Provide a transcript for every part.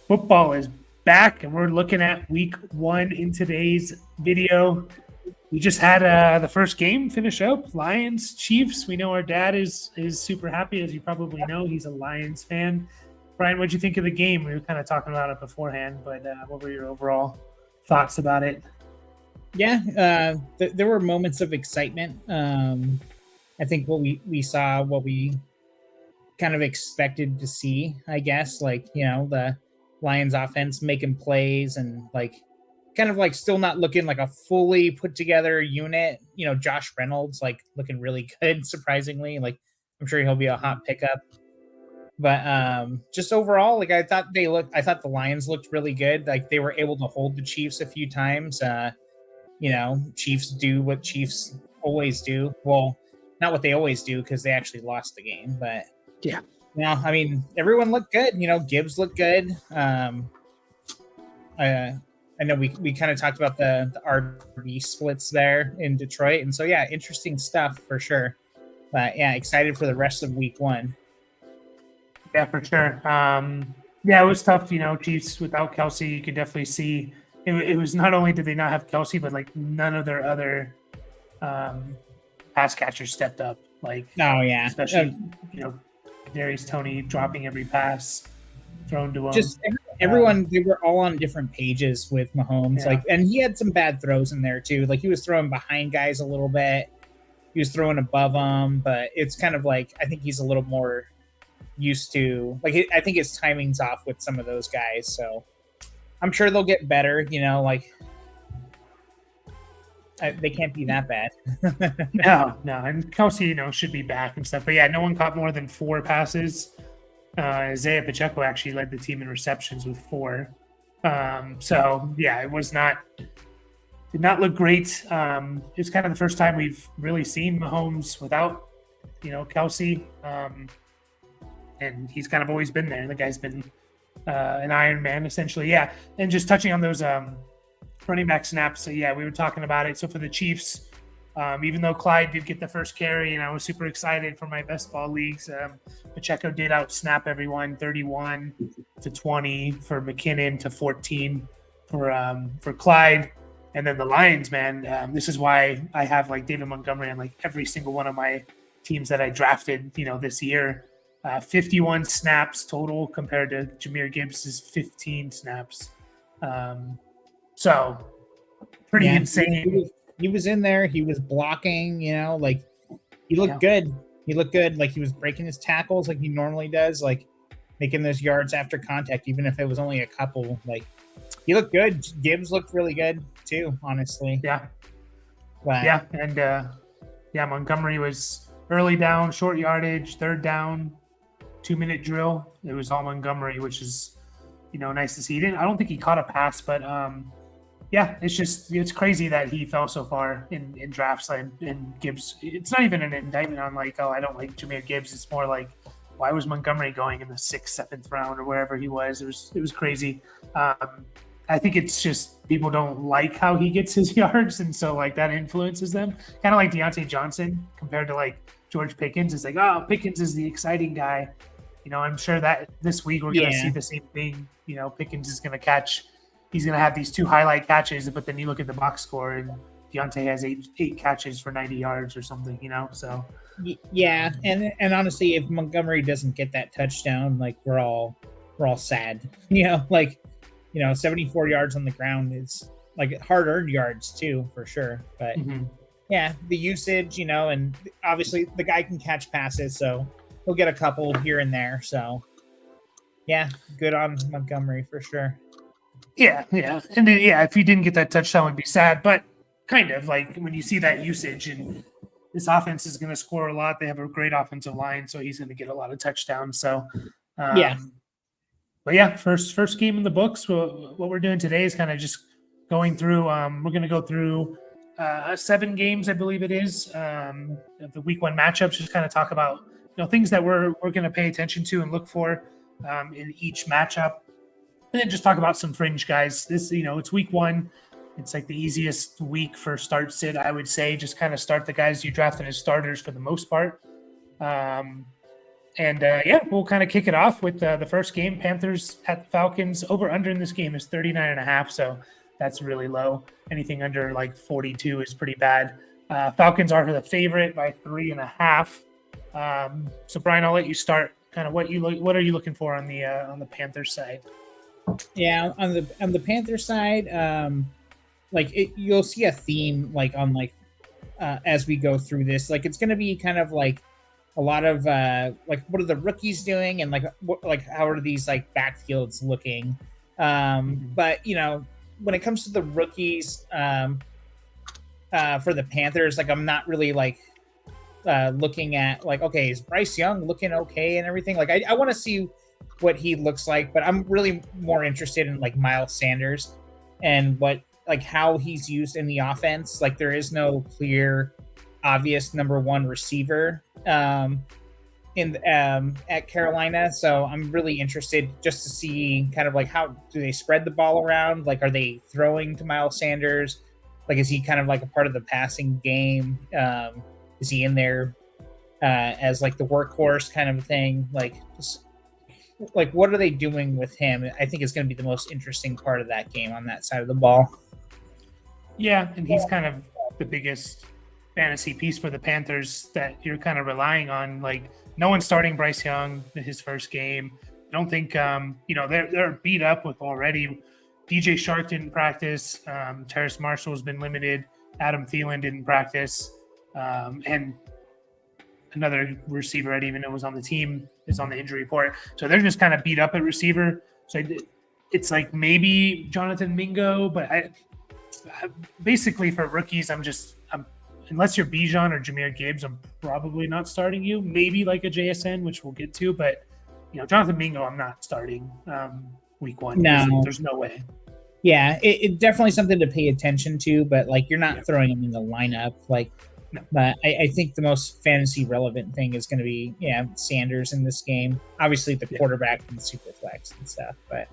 Football is back, and we're looking at week 1 in today's video. We just had the first game finish up, Lions, Chiefs. We know our dad is super happy, as you probably know. He's a Lions fan. Brian, what'd you think of the game? We were kind of talking about it beforehand, but what were your overall thoughts about it? Yeah, there were moments of excitement. I think what we saw, what we kind of expected to see, I guess, like, the Lions offense making plays and kind of still not looking like a fully put together unit. Josh Reynolds looking really good, surprisingly. I'm sure he'll be a hot pickup. But just overall, I thought the Lions looked really good. They were able to hold the Chiefs a few times. Chiefs do what Chiefs always do. Well, not what they always do, because they actually lost the game. But yeah, I mean, everyone looked good. Gibbs looked good. I know we kind of talked about the RB splits there in Detroit, and so yeah, interesting stuff for sure. But yeah, excited for the rest of week 1. Yeah, for sure. Yeah, it was tough. Chiefs without Kelsey, you could definitely see it was not only did they not have Kelsey, but none of their other pass catchers stepped up. Especially Darius Toney dropping every pass thrown to him. Just everyone, they were all on different pages with Mahomes. Yeah. And he had some bad throws in there too. He was throwing behind guys a little bit. He was throwing above them, but it's kind of I think he's a little more used to I think his timing's off with some of those guys. So I'm sure they'll get better. They can't be that bad. No, and Kelsey, should be back and stuff. But yeah, no one caught more than 4 passes. Isaiah Pacheco actually led the team in receptions with 4. So yeah, it did not look great. It's kind of the first time we've really seen Mahomes without, Kelsey. And he's kind of always been there. The guy's been an Iron Man, essentially. Yeah, and just touching on those running back snaps. So yeah, we were talking about it. So for the Chiefs, even though Clyde did get the first carry, and I was super excited for my best ball leagues, Pacheco did out snap everyone, 31 to 20 for McKinnon to 14 for Clyde. And then the Lions, man, this is why I have David Montgomery on every single one of my teams that I drafted, this year. 51 snaps total compared to Jahmyr Gibbs' 15 snaps. So pretty insane. He was in there. He was blocking, he looked good. He looked good. He was breaking his tackles like he normally does, making those yards after contact, even if it was only a couple. He looked good. Gibbs looked really good too, honestly. Yeah. But, yeah. And Montgomery was early down, short yardage, third down, 2-minute drill. It was all Montgomery, which is, nice to see. I don't think he caught a pass, but yeah, it's crazy that he fell so far in drafts and Gibbs. It's not even an indictment on I don't like Jahmyr Gibbs. It's more why was Montgomery going in the 6th, 7th round or wherever he was? It was crazy. I think it's just people don't like how he gets his yards, and so that influences them. Kind of like Deontay Johnson compared to George Pickens. It's Pickens is the exciting guy. I'm sure that this week we're going to see the same thing. Pickens is going to catch. He's going to have these 2 highlight catches, but then you look at the box score and Deontay has 8 catches for 90 yards or something. So yeah, and honestly, if Montgomery doesn't get that touchdown, we're all sad. 74 yards on the ground is hard-earned yards too, for sure. But yeah, the usage, and obviously the guy can catch passes, so he'll get a couple here and there. So yeah, good on Montgomery for sure. Yeah. And then, if he didn't get that touchdown, it'd be sad. But kind of when you see that usage, and this offense is going to score a lot. They have a great offensive line, so he's going to get a lot of touchdowns. So yeah. But yeah, first game in the books. What we're doing today is kind of just going through. We're going to go through 7 games, I believe it is, the week 1 matchups. Just kind of talk about things that we're going to pay attention to and look for in each matchup, and then just talk about some fringe guys. This it's week 1. It's the easiest week for start sit, I would say. Just kind of start the guys you drafted as starters for the most part. And yeah, we'll kind of kick it off with the first game, Panthers at the Falcons. Over under in this game is 39.5, so that's really low. Anything under like 42 is pretty bad. Falcons are the favorite by 3.5. So Brian, I'll let you start. Kind of what are you looking for on the Panthers side? Yeah, on the Panther side, you'll see a theme like on as we go through this. Like it's going to be kind of like a lot of like what are the rookies doing and how are these like backfields looking. But when it comes to the rookies for the Panthers, like I'm not really like looking at like, okay, is Bryce Young looking okay and everything? Like I want to see what he looks like, but I'm really more interested in like Miles Sanders and how he's used in the offense. Like there is no clear, obvious number one receiver at Carolina, so I'm really interested just to see kind of like how do they spread the ball around? Like, are they throwing to Miles Sanders? Like, is he kind of like a part of the passing game? Is he in there as like the workhorse kind of thing? Like, just, like what are they doing with him? I think it's going to be the most interesting part of that game on that side of the ball. Yeah, and he's kind of the biggest fantasy piece for the Panthers that you're kind of relying on. Like no one's starting Bryce Young in his first game. I don't think they're beat up with already. DJ Shark didn't practice. Terrace Marshall's been limited. Adam Thielen didn't practice. And another receiver I didn't even know was on the team is on the injury report. So they're just kind of beat up at receiver. So it's like maybe Jonathan Mingo, but I basically for rookies, I'm unless you're Bijan or Jahmyr Gibbs, I'm probably not starting you. Maybe like a JSN, which we'll get to, but Jonathan Mingo, I'm not starting week one. No, there's no way. Yeah, it definitely something to pay attention to, but like you're not throwing him in the lineup. Like, no. But I think the most fantasy relevant thing is going to be Sanders in this game. Obviously, the quarterback and super flex and stuff. But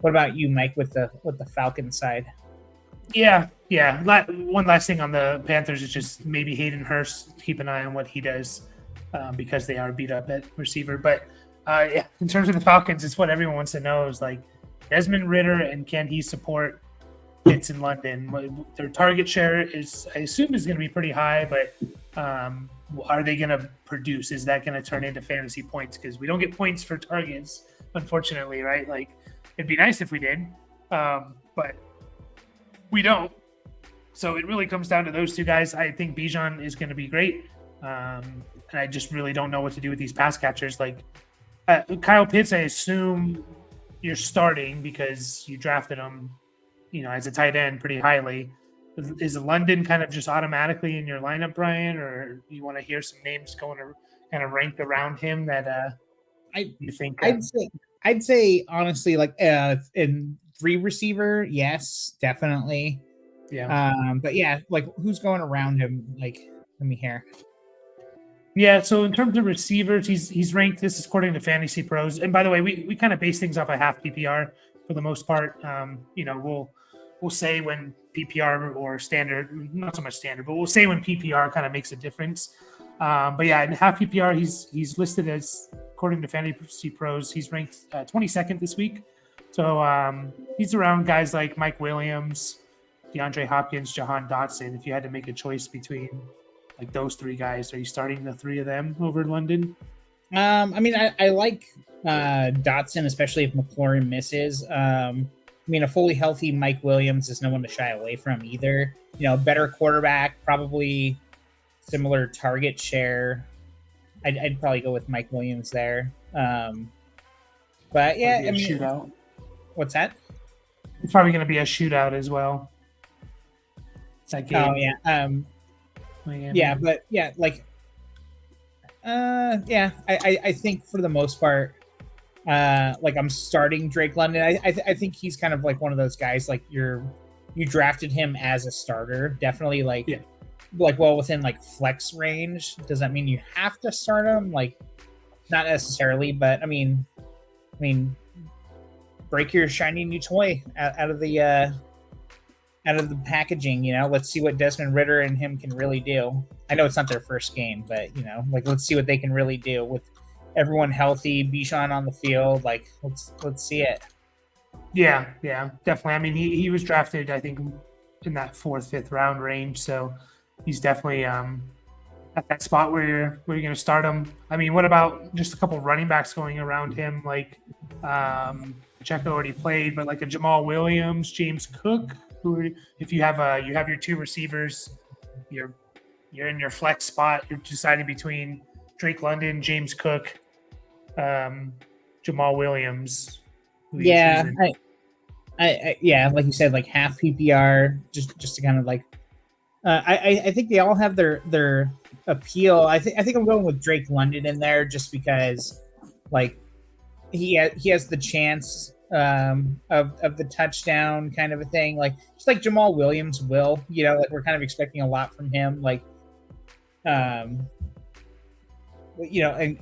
what about you, Mike, with the Falcons side? Yeah. One last thing on the Panthers is just maybe Hayden Hurst. Keep an eye on what he does because they are beat up at receiver. But in terms of the Falcons, it's what everyone wants to know is like Desmond Ridder and can he support hits in London? Their target share I assume is going to be pretty high, but are they going to produce? Is that going to turn into fantasy points? Because we don't get points for targets, unfortunately, right? Like it'd be nice if we did, but we don't. So it really comes down to those two guys. I think Bijan is going to be great. And I just really don't know what to do with these pass catchers. Like Kyle Pitts, I assume you're starting because you drafted him, as a tight end pretty highly. Is London kind of just automatically in your lineup, Brian, or you want to hear some names going to kind of rank around him that you think? I'd say honestly, like in 3 receiver, yes, definitely. Yeah. But yeah, like who's going around him? Like, let me hear. Yeah, so in terms of receivers, he's ranked. This is according to Fantasy Pros. And by the way, we kind of base things off a half PPR for the most part. We'll say when PPR or standard, not so much standard, but we'll say when PPR kind of makes a difference. But yeah, in half PPR, he's listed as, according to Fantasy Pros, he's ranked 22nd this week. So he's around guys like Mike Williams, DeAndre Hopkins, Jahan Dotson. If you had to make a choice between like those 3 guys, are you starting the 3 of them over London? I mean, I like Dotson, especially if McLaurin misses. I mean, a fully healthy Mike Williams is no one to shy away from either. Better quarterback, probably similar target share. I'd probably go with Mike Williams there. But yeah, I mean, shootout. What's that? It's probably going to be a shootout as well. That game. Oh yeah. Yeah, but yeah, like, I think for the most part, like I'm starting Drake London. I think he's kind of like one of those guys. Like you drafted him as a starter, definitely like well within like flex range. Does that mean you have to start him? Like, not necessarily, but I mean, break your shiny new toy out of the packaging, let's see what Desmond Ridder and him can really do. I know it's not their first game, but like let's see what they can really do with everyone healthy, Bijan on the field. Like, let's see it. Yeah, definitely. I mean, he was drafted, I think, in that 4th, 5th round range. So he's definitely at that spot where you're going to start him. I mean, what about just a couple running backs going around him? Like Pacheco already played, but like a Jamal Williams, James Cook, who, if you have your 2 receivers, you're in your flex spot. You're deciding between Drake London, James Cook, Jamal Williams. Yeah, I yeah, like you said, like half PPR, just to kind of like, I think they all have their appeal. I think I'm going with Drake London in there just because, like, he has the chance of the touchdown kind of a thing, like just like Jamal Williams will, like we're kind of expecting a lot from him, like, and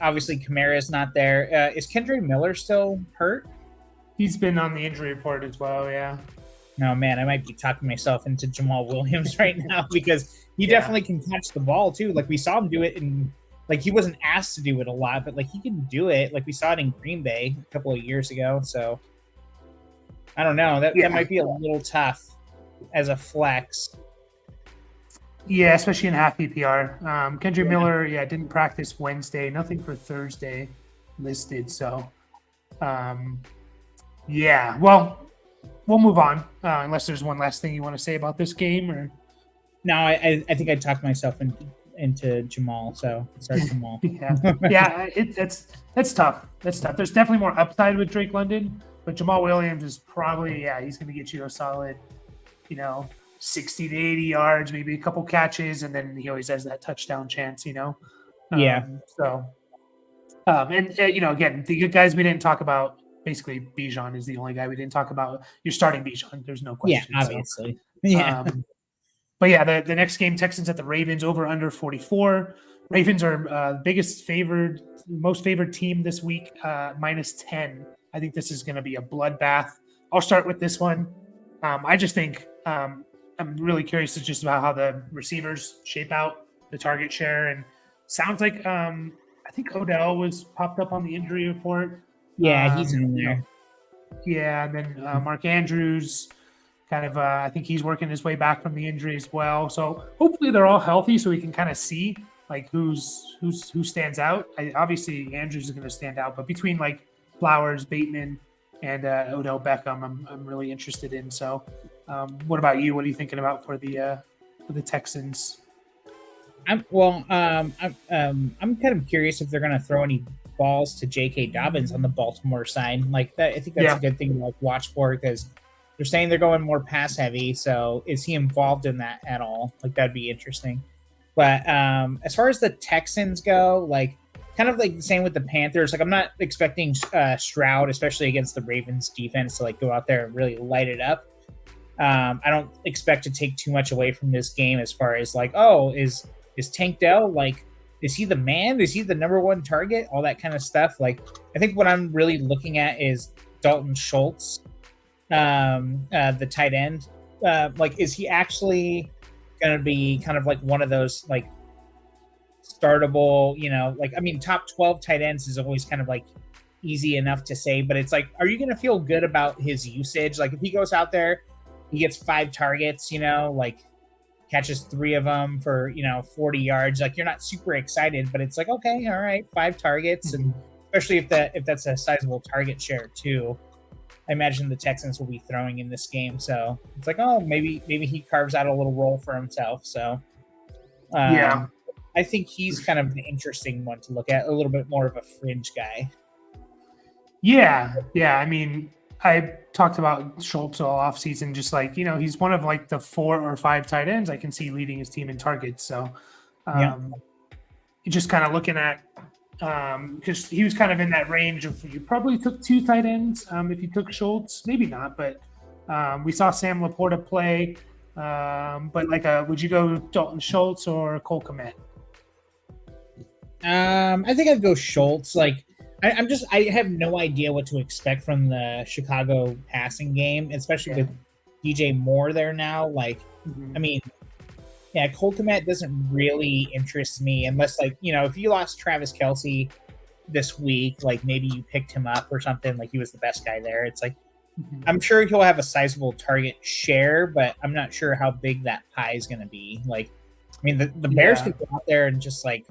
obviously Kamara's not there. Is Kendra Miller still hurt? He's been on the injury report as well, yeah. No, man, I might be talking myself into Jamal Williams right now because he definitely can catch the ball too. Like we saw him do it in, like he wasn't asked to do it a lot, but like he can do it. Like we saw it in Green Bay a couple of years ago. So I don't know. That might be a little tough as a flex. Yeah, especially in half PPR. Kendra Miller, didn't practice Wednesday. Nothing for Thursday listed. So, well, we'll move on unless there's one last thing you want to say about this game. Or no, I think I talked myself into Jamal. So sorry, Jamal. That's tough. That's tough. There's definitely more upside with Drake London, but Jamal Williams is probably he's going to get you a solid, 60 to 80 yards, maybe a couple catches, and then he always has that touchdown chance. So, again, the good guys we didn't talk about. Basically, Bijan is the only guy we didn't talk about. You're starting Bijan. There's no question. Yeah, obviously. But the next game, Texans at the Ravens, over under 44. Ravens are most favored team this week, -10. I think this is going to be a bloodbath. I'll start with this one. I just think I'm really curious just about how the receivers shape out the target share. And sounds like I think Odell was popped up on the injury report. Yeah, he's in there. Yeah, and then Mark Andrews, kind of, I think he's working his way back from the injury as well. So hopefully they're all healthy, so we can kind of see like who stands out. Obviously Andrews is going to stand out, but between like Flowers, Bateman, and Odell Beckham, I'm really interested in. So, what about you? What are you thinking about for the Texans? I'm kind of curious if they're going to throw any balls to J.K. Dobbins on the Baltimore side. Like that, I think that's a good thing to like watch for because they're saying they're going more pass heavy. So is he involved in that at all? Like that'd be interesting. But as far as the Texans go, like kind of like the same with the Panthers. Like I'm not expecting Stroud, especially against the Ravens defense, to like go out there and really light it up. I don't expect to take too much away from this game as far as like, is Tank Dell like, is he the man? Is he the number one target? All that kind of stuff. Like, I think what I'm really looking at is Dalton Schultz, the tight end. Like, is he actually going to be kind of like one of those like startable, like, I mean, top 12 tight ends is always kind of like easy enough to say, but it's like, are you going to feel good about his usage? Like if he goes out there, he gets 5 targets, like catches 3 of them for 40 yards, like you're not super excited, but it's like, okay, all right, 5 targets, and especially if that's a sizable target share too. I imagine the Texans will be throwing in this game, so it's like, oh, maybe he carves out a little role for himself. So I think he's kind of an interesting one to look at, a little bit more of a fringe guy. Yeah, I mean, I talked about Schultz all offseason, just like, he's one of like the 4 or 5 tight ends I can see leading his team in targets. So just kind of looking at, because he was kind of in that range of, you probably took 2 tight ends if you took Schultz, maybe not, but we saw Sam Laporta play. But like, would you go Dalton Schultz or Cole Kmet? I think I'd go Schultz. Like, I have no idea what to expect from the Chicago passing game, especially with DJ Moore there now. Like, I mean, Cole Kmet doesn't really interest me unless, like, if you lost Travis Kelce, this week, like maybe you picked him up or something, like he was the best guy there. It's like Mhm. I'm sure he'll have a sizable target share, but I'm not sure how big that pie is going to be. Like, I mean, the Bears Yeah, could go out there and just like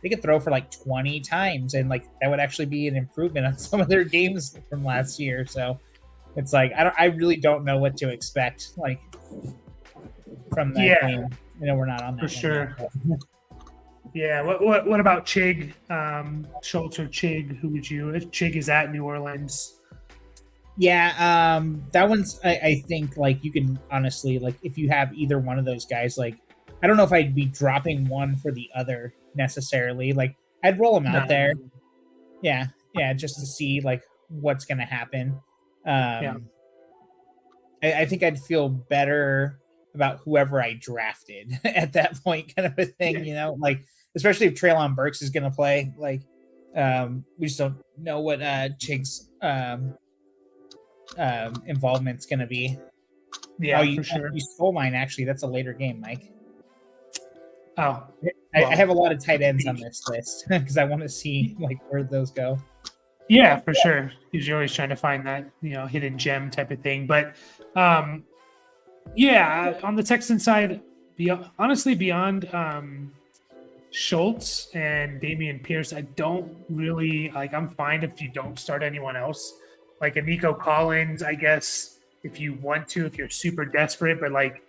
they could throw for like 20 times, and like that would actually be an improvement on some of their games from last year. So it's like I really don't know what to expect like from that yeah, game. We're not on for that one yet. sure. But. Yeah. What about Chig? Schultz or Chig? Who would you? If Chig is at New Orleans. Yeah, that one's I think like you can honestly like if you have either one of those guys, like I don't know if I'd be dropping one for the other necessarily. Like I'd roll them out No. there. Yeah, yeah, just to see like what's gonna happen. Yeah. I think I'd feel better about whoever I drafted at that point, kind of a thing, like especially if Treylon Burks is gonna play. Like we just don't know what Chig's involvement's going to be. Oh, Yeah, for sure. you stole mine. Actually, that's a later game, Mike. Oh, I have a lot of tight ends on this list because I want to see like where those go. yeah, for sure. Because you're always trying to find that hidden gem type of thing. But yeah, on the Texan side, honestly, beyond Schultz and Damian Pierce, I don't really like. I'm fine if you don't start anyone else, like a Nico Collins, I guess, if you want to, if you're super desperate. But like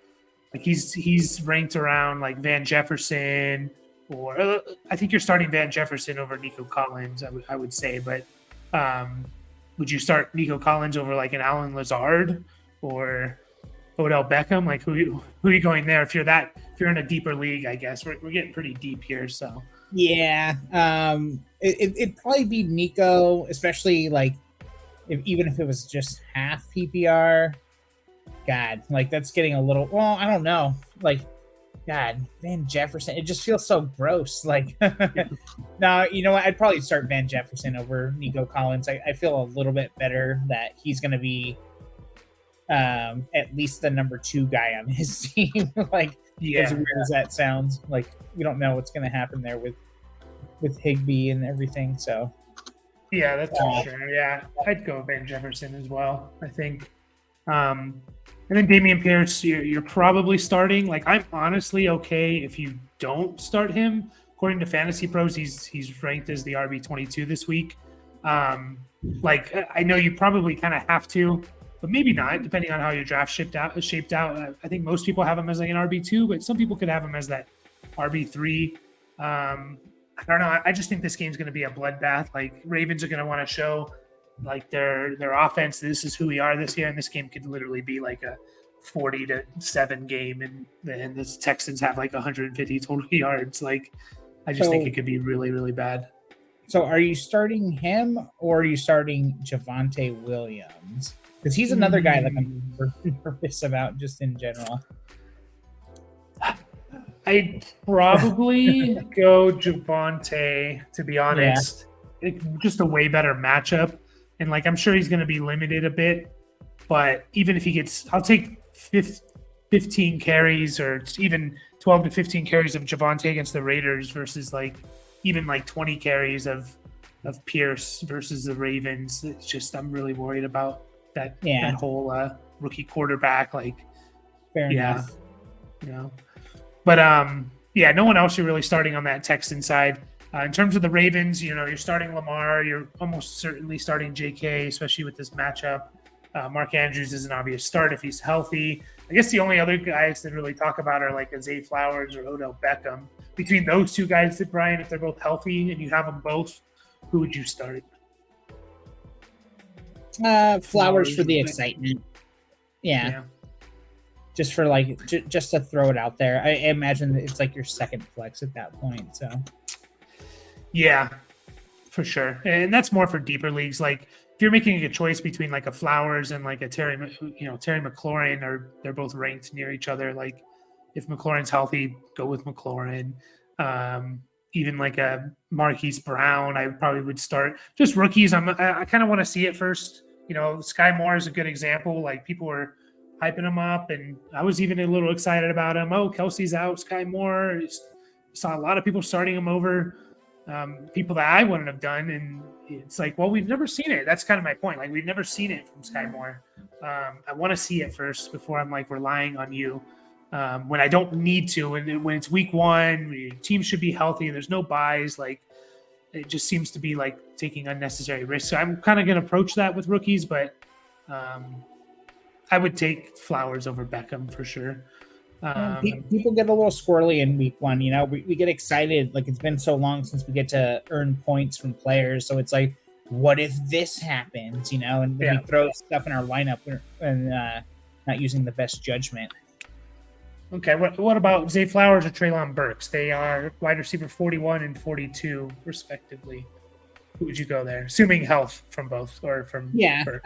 he's ranked around like Van Jefferson, or I think you're starting Van Jefferson over Nico Collins. I would say, but would you start Nico Collins over like an Alan Lazard or Odell Beckham? Like who are you going there if you're in a deeper league? I guess we're getting pretty deep here. So yeah, it'd probably be Nico, especially like even if it was just half PPR. God, like that's getting a little. Well, I don't know. Like, God, Van Jefferson. It just feels so gross. Like, no, you know what? I'd probably start Van Jefferson over Nico Collins. I feel a little bit better that he's going to be at least the number 2 guy on his team. Like, as weird as that sounds, like we don't know what's going to happen there with Higbee and everything. So, yeah, that's for sure. Yeah, I'd go Van Jefferson as well. I think. And then Damian Pierce, you're probably starting. Like, I'm honestly okay if you don't start him. According to Fantasy Pros, he's ranked as the RB22 this week. Like, I know you probably kind of have to, but maybe not, depending on how your draft shaped out. I think most people have him as like an RB2, but some people could have him as that RB3. I don't know. I just think this game's going to be a bloodbath. Like, Ravens are going to want to show like their offense. This is who we are this year, and this game could literally be like a 40-7 game, and the Texans have like 150 total yards. Like, I just think it could be really, really bad. So, are you starting him or are you starting Javonte Williams? Because he's another guy that I'm nervous about, just in general. I'd probably go Javonte, to be honest. Yeah. It's just a way better matchup. And like, I'm sure he's going to be limited a bit, but even if he gets, I'll take 15 carries or even 12 to 15 carries of Javonte against the Raiders versus like even like 20 carries of Pierce versus the Ravens. It's just, I'm really worried about that whole rookie quarterback. Like, fair enough. But no one else you're really starting on that Texan side. In terms of the Ravens, you're starting Lamar. You're almost certainly starting JK, especially with this matchup. Mark Andrews is an obvious start if he's healthy. I guess the only other guys that really talk about are like Zay Flowers or Odell Beckham. Between those two guys, Brian, if they're both healthy and you have them both, who would you start? Flowers for the excitement. Yeah. Just for like, just to throw it out there. I imagine it's like your second flex at that point. So. Yeah, for sure. And that's more for deeper leagues. Like if you're making a choice between like a Flowers and like a Terry McLaurin, or they're both ranked near each other. Like if McLaurin's healthy, go with McLaurin. Even like a Marquise Brown, I probably would start just rookies. I kind of want to see it first. Sky Moore is a good example. Like people were hyping him up, and I was even a little excited about him. Oh, Kelsey's out, Sky Moore. Saw a lot of people starting him over people that I wouldn't have done. And it's like, well, we've never seen it. That's kind of my point. Like, we've never seen it from Sky Moore. I want to see it first before I'm like relying on you when I don't need to. And when it's week one, your team should be healthy and there's no buys. Like, it just seems to be like taking unnecessary risks. So I'm kind of going to approach that with rookies, but I would take Flowers over Beckham for sure. People get a little squirrely in week one. You know, we get excited. Like, it's been so long since we get to earn points from players. So it's like, what if this happens? You know, and we throw stuff in our lineup and not using the best judgment. Okay, what about Zay Flowers or Treylon Burks? They are wide receiver 41 and 42, respectively. Who would you go there? Assuming health from both or from Burks.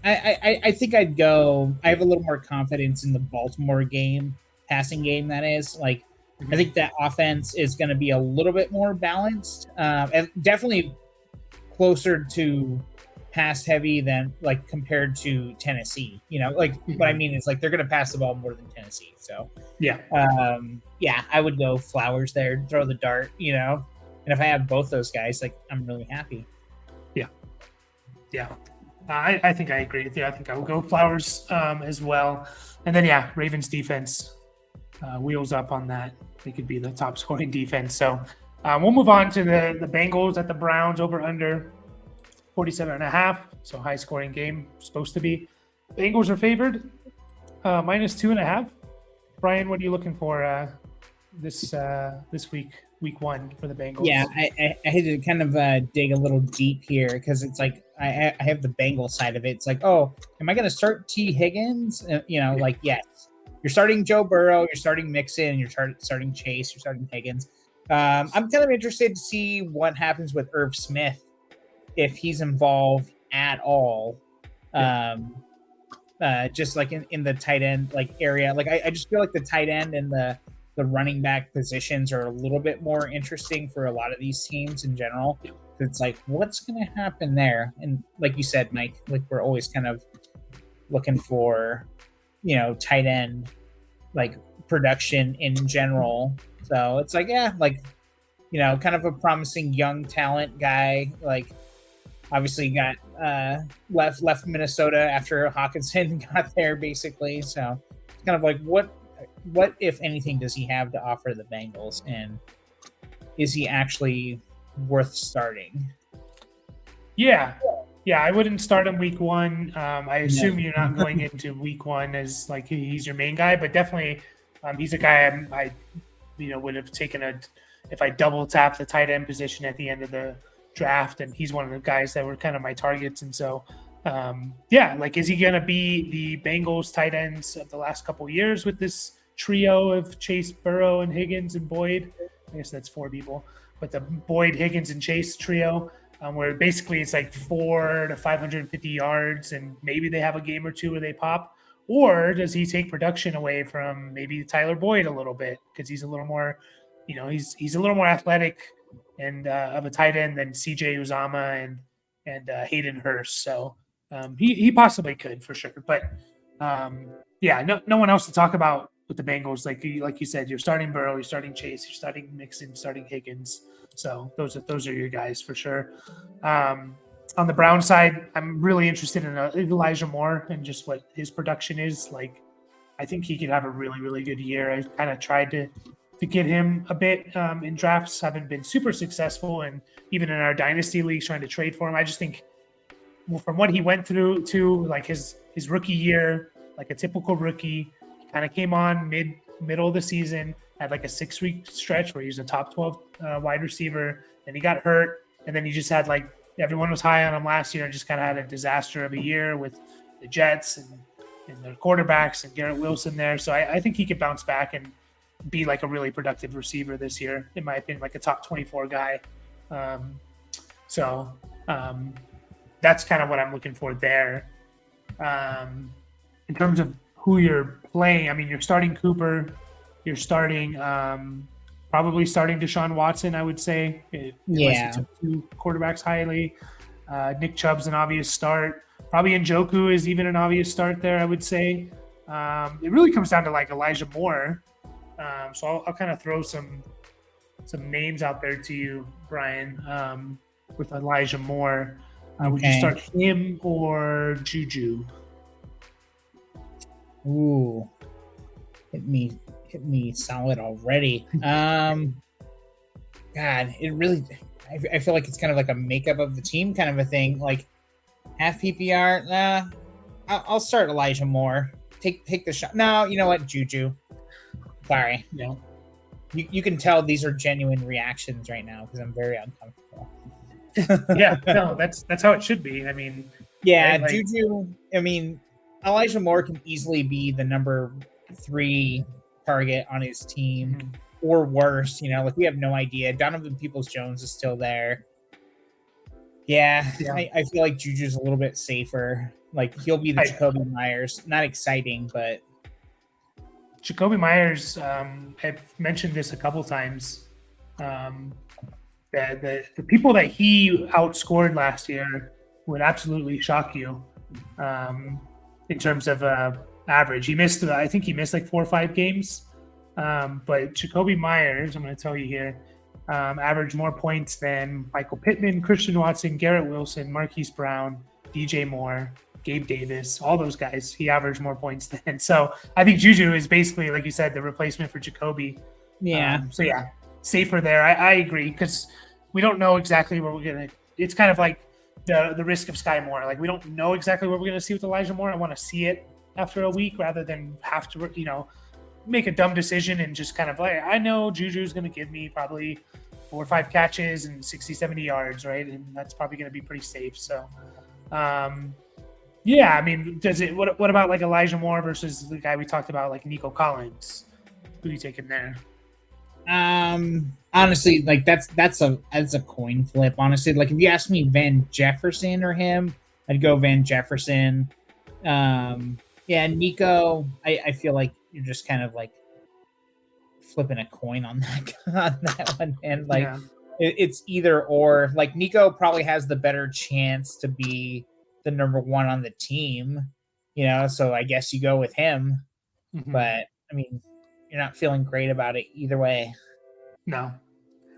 I think I'd go. I have a little more confidence in the Baltimore game, passing game. That is, like, I think that offense is going to be a little bit more balanced, and definitely closer to pass heavy than like compared to Tennessee. You know, like what I mean is like they're going to pass the ball more than Tennessee. So I would go Flowers there, throw the dart. You know, and if I have both those guys, like, I'm really happy. Yeah. I think I agree with you. I think I will go Flowers as well. And then, Ravens defense wheels up on that. They could be the top scoring defense. So we'll move on to the Bengals at the Browns, over under 47.5. So high scoring game, supposed to be. Bengals are favored minus 2.5. Brian, what are you looking for this week one for the Bengals? Yeah, I had to kind of dig a little deep here because it's like I have the Bengals side of it. It's like, oh, am I going to start T. Higgins? Like, yes. You're starting Joe Burrow, you're starting Mixon, you're starting Chase, you're starting Higgins. I'm kind of interested to see what happens with Irv Smith, if he's involved at all. Just like in the tight end like area. Like, I just feel like the tight end and the running back positions are a little bit more interesting for a lot of these teams in general. It's like, what's going to happen there? And like you said, Mike, like, we're always kind of looking for, tight end, like, production in general. So it's like, kind of a promising young talent guy. Like, obviously got left Minnesota after Hawkinson got there, basically. So it's kind of like, what if anything does he have to offer the Bengals, and is he actually worth starting? I wouldn't start him week one. I assume you're not going into week one as like he's your main guy, but definitely he's a guy I would have taken if I double tap the tight end position at the end of the draft, and he's one of the guys that were kind of my targets. And so is he going to be the Bengals tight ends of the last couple of years with this trio of Chase, Burrow, and Higgins and Boyd? I guess that's 4 people, but the Boyd, Higgins, and Chase trio, where basically it's like 400 to 550 yards, and maybe they have a game or two where they pop. Or does he take production away from maybe Tyler Boyd a little bit, because he's a little more, he's a little more athletic and of a tight end than CJ Uzama and Hayden Hurst. So he possibly could, for sure. But no one else to talk about with the Bengals. Like you said, you're starting Burrow, you're starting Chase, you're starting Mixon, starting Higgins. So those are your guys for sure. On the Brown side, I'm really interested in Elijah Moore and just what his production is. Like, I think he could have a really, really good year. I kind of tried to get him a bit in drafts. Haven't been super successful, and even in our dynasty leagues trying to trade for him. I just think from what he went through to like his rookie year, like a typical rookie, he kind of came on middle of the season, had like a 6-week stretch where he was a top 12 wide receiver. Then he got hurt, and then he just had like everyone was high on him last year and just kind of had a disaster of a year with the Jets and their quarterbacks and Garrett Wilson there. So I think he could bounce back and be like a really productive receiver this year, in my opinion, like a top 24 guy. That's kind of what I'm looking for there. In terms of who you're playing, I mean, you're starting Cooper, you're starting probably starting Deshaun Watson, I would say. Unless you took 2 quarterbacks highly. Nick Chubb's an obvious start. Probably Njoku is even an obvious start there, I would say. It really comes down to like Elijah Moore. So I'll kind of throw some names out there to you, Brian, with Elijah Moore. Would you Okay. start him or Juju? Ooh, hit me solid already. God, it really. I feel like it's kind of like a makeup of the team kind of a thing. Like half PPR. Nah, I'll start Elijah Moore. Take the shot. No, you know what, Juju. Sorry. Yeah. You can tell these are genuine reactions right now because I'm very uncomfortable. Yeah, no, that's how it should be. I mean, yeah, right, like, Juju. I mean, Elijah Moore can easily be the number 3 target on his team, or worse. Like we have no idea. Donovan Peoples-Jones is still there. Yeah, yeah. I feel like Juju's a little bit safer. Like he'll be the Jacoby Myers. Not exciting, but Jacoby Myers. I've mentioned this a couple times. The people that he outscored last year would absolutely shock you in terms of average. He missed, I think he missed like 4 or 5 games. But Jacoby Myers, I'm going to tell you here, averaged more points than Michael Pittman, Christian Watson, Garrett Wilson, Marquise Brown, DJ Moore, Gabe Davis, all those guys. He averaged more points than. So I think Juju is basically, like you said, the replacement for Jacoby. yeah. So yeah, safer there. I agree, because we don't know exactly where we're gonna. It's kind of like the risk of Sky Moore. Like we don't know exactly what we're gonna see with Elijah Moore. I want to see it after a week rather than have to, make a dumb decision and just kind of like, I know Juju's gonna give me probably 4 or 5 catches and 60, 70 yards, right? And that's probably gonna be pretty safe. So, yeah. I mean, what about like Elijah Moore versus the guy we talked about, like Nico Collins? Who are you taking there? Honestly, like that's a coin flip. Honestly, like if you ask me Van Jefferson or him, I'd go Van Jefferson. Yeah, Nico, I feel like you're just kind of like flipping a coin on that one, and like it's either or. Like Nico probably has the better chance to be the number 1 on the team, so I guess you go with him. Mm-hmm. But I mean, you're not feeling great about it either way. No,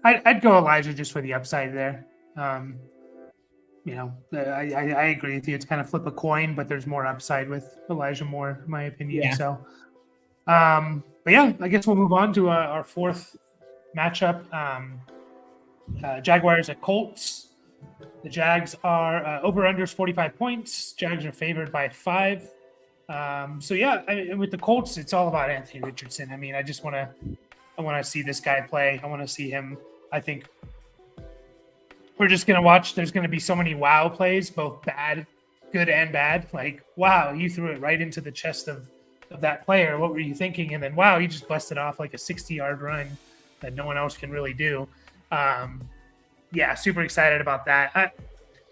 I'd go Elijah just for the upside there. I agree with you. It's kind of flip a coin, but there's more upside with Elijah Moore, in my opinion. Yeah. So, but yeah, I guess we'll move on to our 4th matchup. Jaguars at Colts. The Jags are over-unders 45 points. Jags are favored by 5. So yeah, with the Colts, it's all about Anthony Richardson. I mean, I want to see this guy play. I want to see him. I think we're just going to watch. There's going to be so many wow plays, both good and bad. Like, wow, you threw it right into the chest of that player. What were you thinking? And then, wow, you just busted off like a 60-yard run that no one else can really do. Yeah, super excited about that.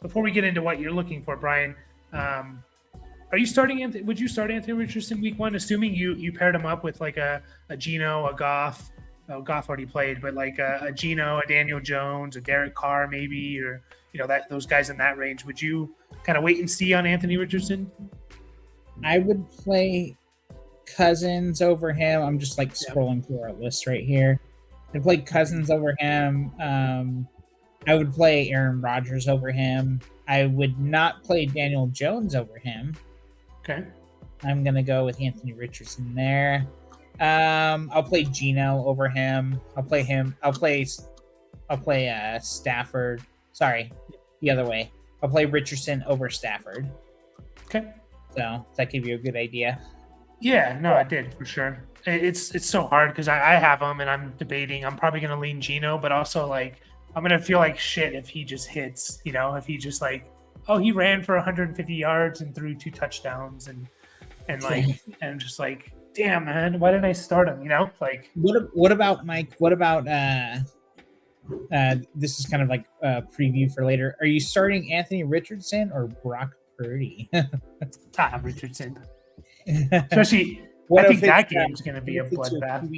Before we get into what you're looking for, Brian, are you starting? Would you start Anthony Richardson week 1, assuming you paired him up with like a Geno, a Goff? Oh, Goff already played, but like a Geno, a Daniel Jones, a Derek Carr, maybe, or those guys in that range. Would you kind of wait and see on Anthony Richardson? I would play Cousins over him. I'm just like scrolling through our list right here. I'd play Cousins over him. I would play Aaron Rodgers over him. I would not play Daniel Jones over him. Okay. I'm gonna go with Anthony Richardson there. I'll play Geno over him. I'll play Stafford. Sorry, the other way. I'll play Richardson over Stafford. Okay. So does that give you a good idea? Yeah, no, I did for sure. It's so hard because I have him and I'm debating. I'm probably gonna lean Geno, but also like I'm gonna feel like shit if he just hits. If he just like, oh, he ran for 150 yards and threw 2 touchdowns and like and just like, damn, man, why didn't I start him? Like what about Mike? What about this is kind of like a preview for later. Are you starting Anthony Richardson or Brock Purdy? Richardson. Especially, I think that game's going to be a bloodbath.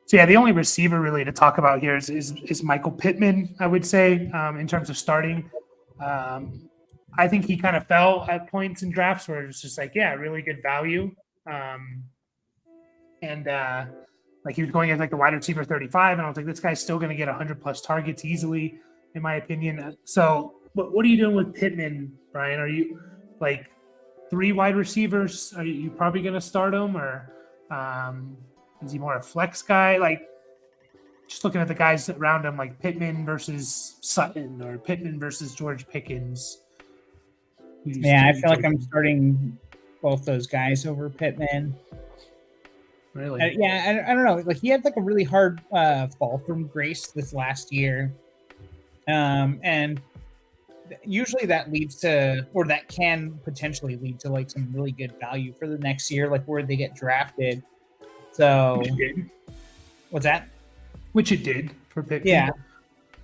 So yeah, the only receiver really to talk about here is Michael Pittman, I would say, in terms of starting. I think he kind of fell at points in drafts where it's just like, yeah, really good value. And Like he was going as like the wide receiver 35, and I was like, this guy's still going to get 100+ targets easily, in my opinion. So, what are you doing with Pittman, Brian? Are you like 3 wide receivers? Are you probably going to start him, or is he more a flex guy? Like, just looking at the guys around him, like Pittman versus Sutton or Pittman versus George Pickens. Yeah, I feel like I'm starting both those guys over Pittman. Really? I don't know. Like he had like a really hard fall from grace this last year, and usually that leads to, or that can potentially lead to like some really good value for the next year, like where they get drafted. So, what's that? Which it did for Pittman. Yeah.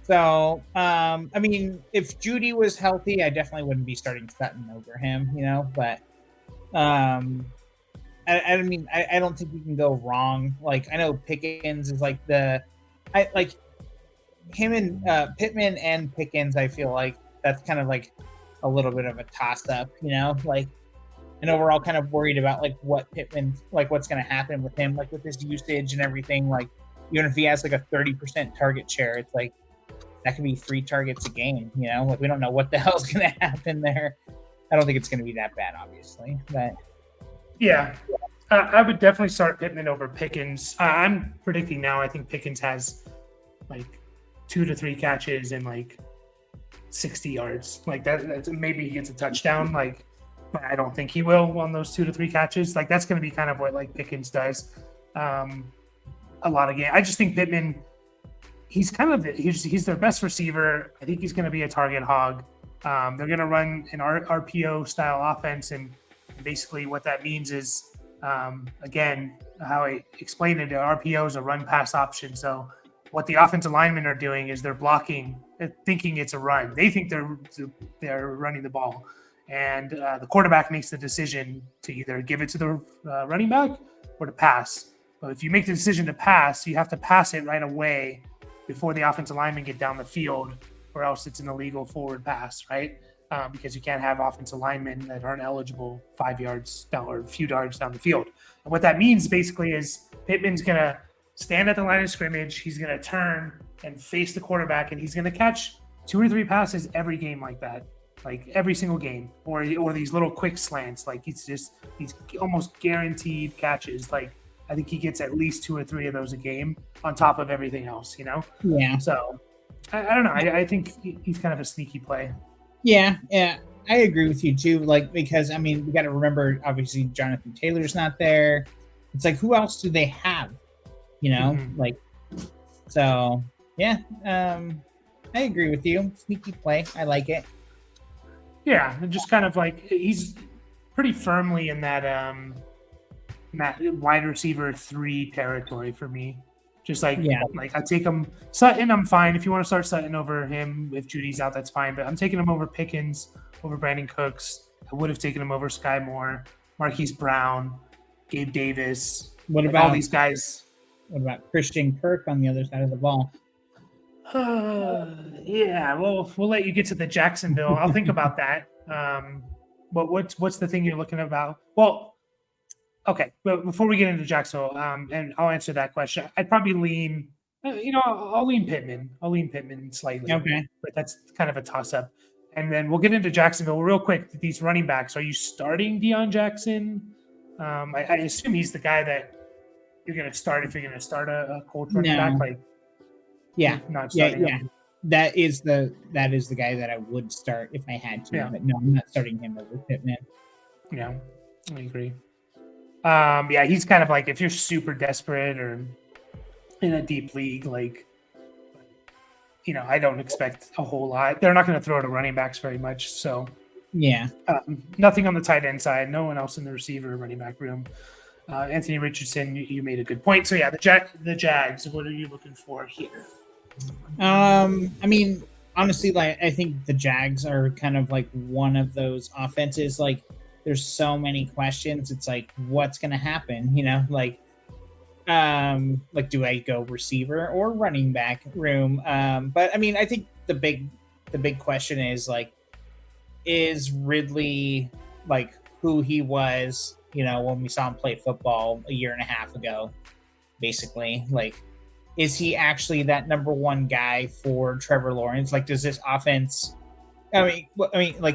So, I mean, if Judy was healthy, I definitely wouldn't be starting Sutton over him, but I mean, I don't think you can go wrong. Like, I know Pickens is like him and Pittman and Pickens. I feel like that's kind of like a little bit of a toss up, Like, I know we're all kind of worried about like what Pittman, like what's going to happen with him, like with his usage and everything. Like, even if he has like a 30% target share, it's like that could be 3 targets a game. Like we don't know what the hell's going to happen there. I don't think it's going to be that bad, obviously, but. Yeah, I would definitely start Pittman over Pickens. I'm predicting now. I think Pickens has like 2 to 3 catches and like 60 yards. Like that's maybe he gets a touchdown. Like, but I don't think he will on those 2 to 3 catches. Like that's going to be kind of what like Pickens does. A lot of game. I just think Pittman. He's kind of he's their best receiver. I think he's going to be a target hog. They're going to run an RPO style offense, and basically what that means is, again, how I explained it, RPO is a run pass option. So what the offensive linemen are doing is they're blocking, thinking it's a run. They think they're running the ball, and the quarterback makes the decision to either give it to the running back or to pass. But if you make the decision to pass, you have to pass it right away before the offensive linemen get down the field, or else it's an illegal forward pass, right? Because you can't have offensive linemen that aren't eligible 5 yards down or a few yards down the field. And what that means basically is Pittman's going to stand at the line of scrimmage. He's going to turn and face the quarterback, and he's going to catch 2 or 3 passes every game like that, like every single game, or these little quick slants. Like he's almost guaranteed catches. Like I think he gets at least 2 or 3 of those a game on top of everything else, Yeah. So I don't know. I think he's kind of a sneaky play. Yeah, I agree with you too. Like, because I mean, we got to remember, obviously, Jonathan Taylor's not there. It's like, who else do they have? Like, so yeah. I agree with you. Sneaky play. I like it. Yeah, and just kind of like he's pretty firmly in that wide receiver 3 territory for me. Just like, like I take him Sutton, I'm fine. If you want to start Sutton over him, if Judy's out, that's fine. But I'm taking him over Pickens, over Brandon Cooks. I would have taken him over Sky Moore, Marquise Brown, Gabe Davis. What about all these guys? What about Christian Kirk on the other side of the ball? Yeah, well, we'll let you get to the Jacksonville. I'll think about that. But what's the thing you're looking about? Well, okay, but before we get into Jacksonville, and I'll answer that question. I'd probably lean, I'll lean Pittman. I'll lean Pittman slightly. Okay. But that's kind of a toss-up. And then we'll get into Jacksonville real quick. These running backs, are you starting Deion Jackson? I assume he's the guy that you're going to start if you're going to start a Colts running back. Like, not starting him. That is the guy that I would start if I had to. Yeah. But no, I'm not starting him over Pittman. Yeah, I agree. He's kind of like if you're super desperate or in a deep league, like, I don't expect a whole lot. They're not going to throw to running backs very much. So, nothing on the tight end side. No one else in the receiver or running back room. Anthony Richardson, you made a good point. So, yeah, the Jags, what are you looking for here? I mean, honestly, like I think the Jags are kind of like one of those offenses. Like, there's so many questions. It's like, what's going to happen? Like do I go receiver or running back room? But I mean, I think the big question is like, is Ridley like who he was, when we saw him play football a year and a half ago? basically. Like, is he actually that number one guy for Trevor Lawrence? Like, does this offense? Like,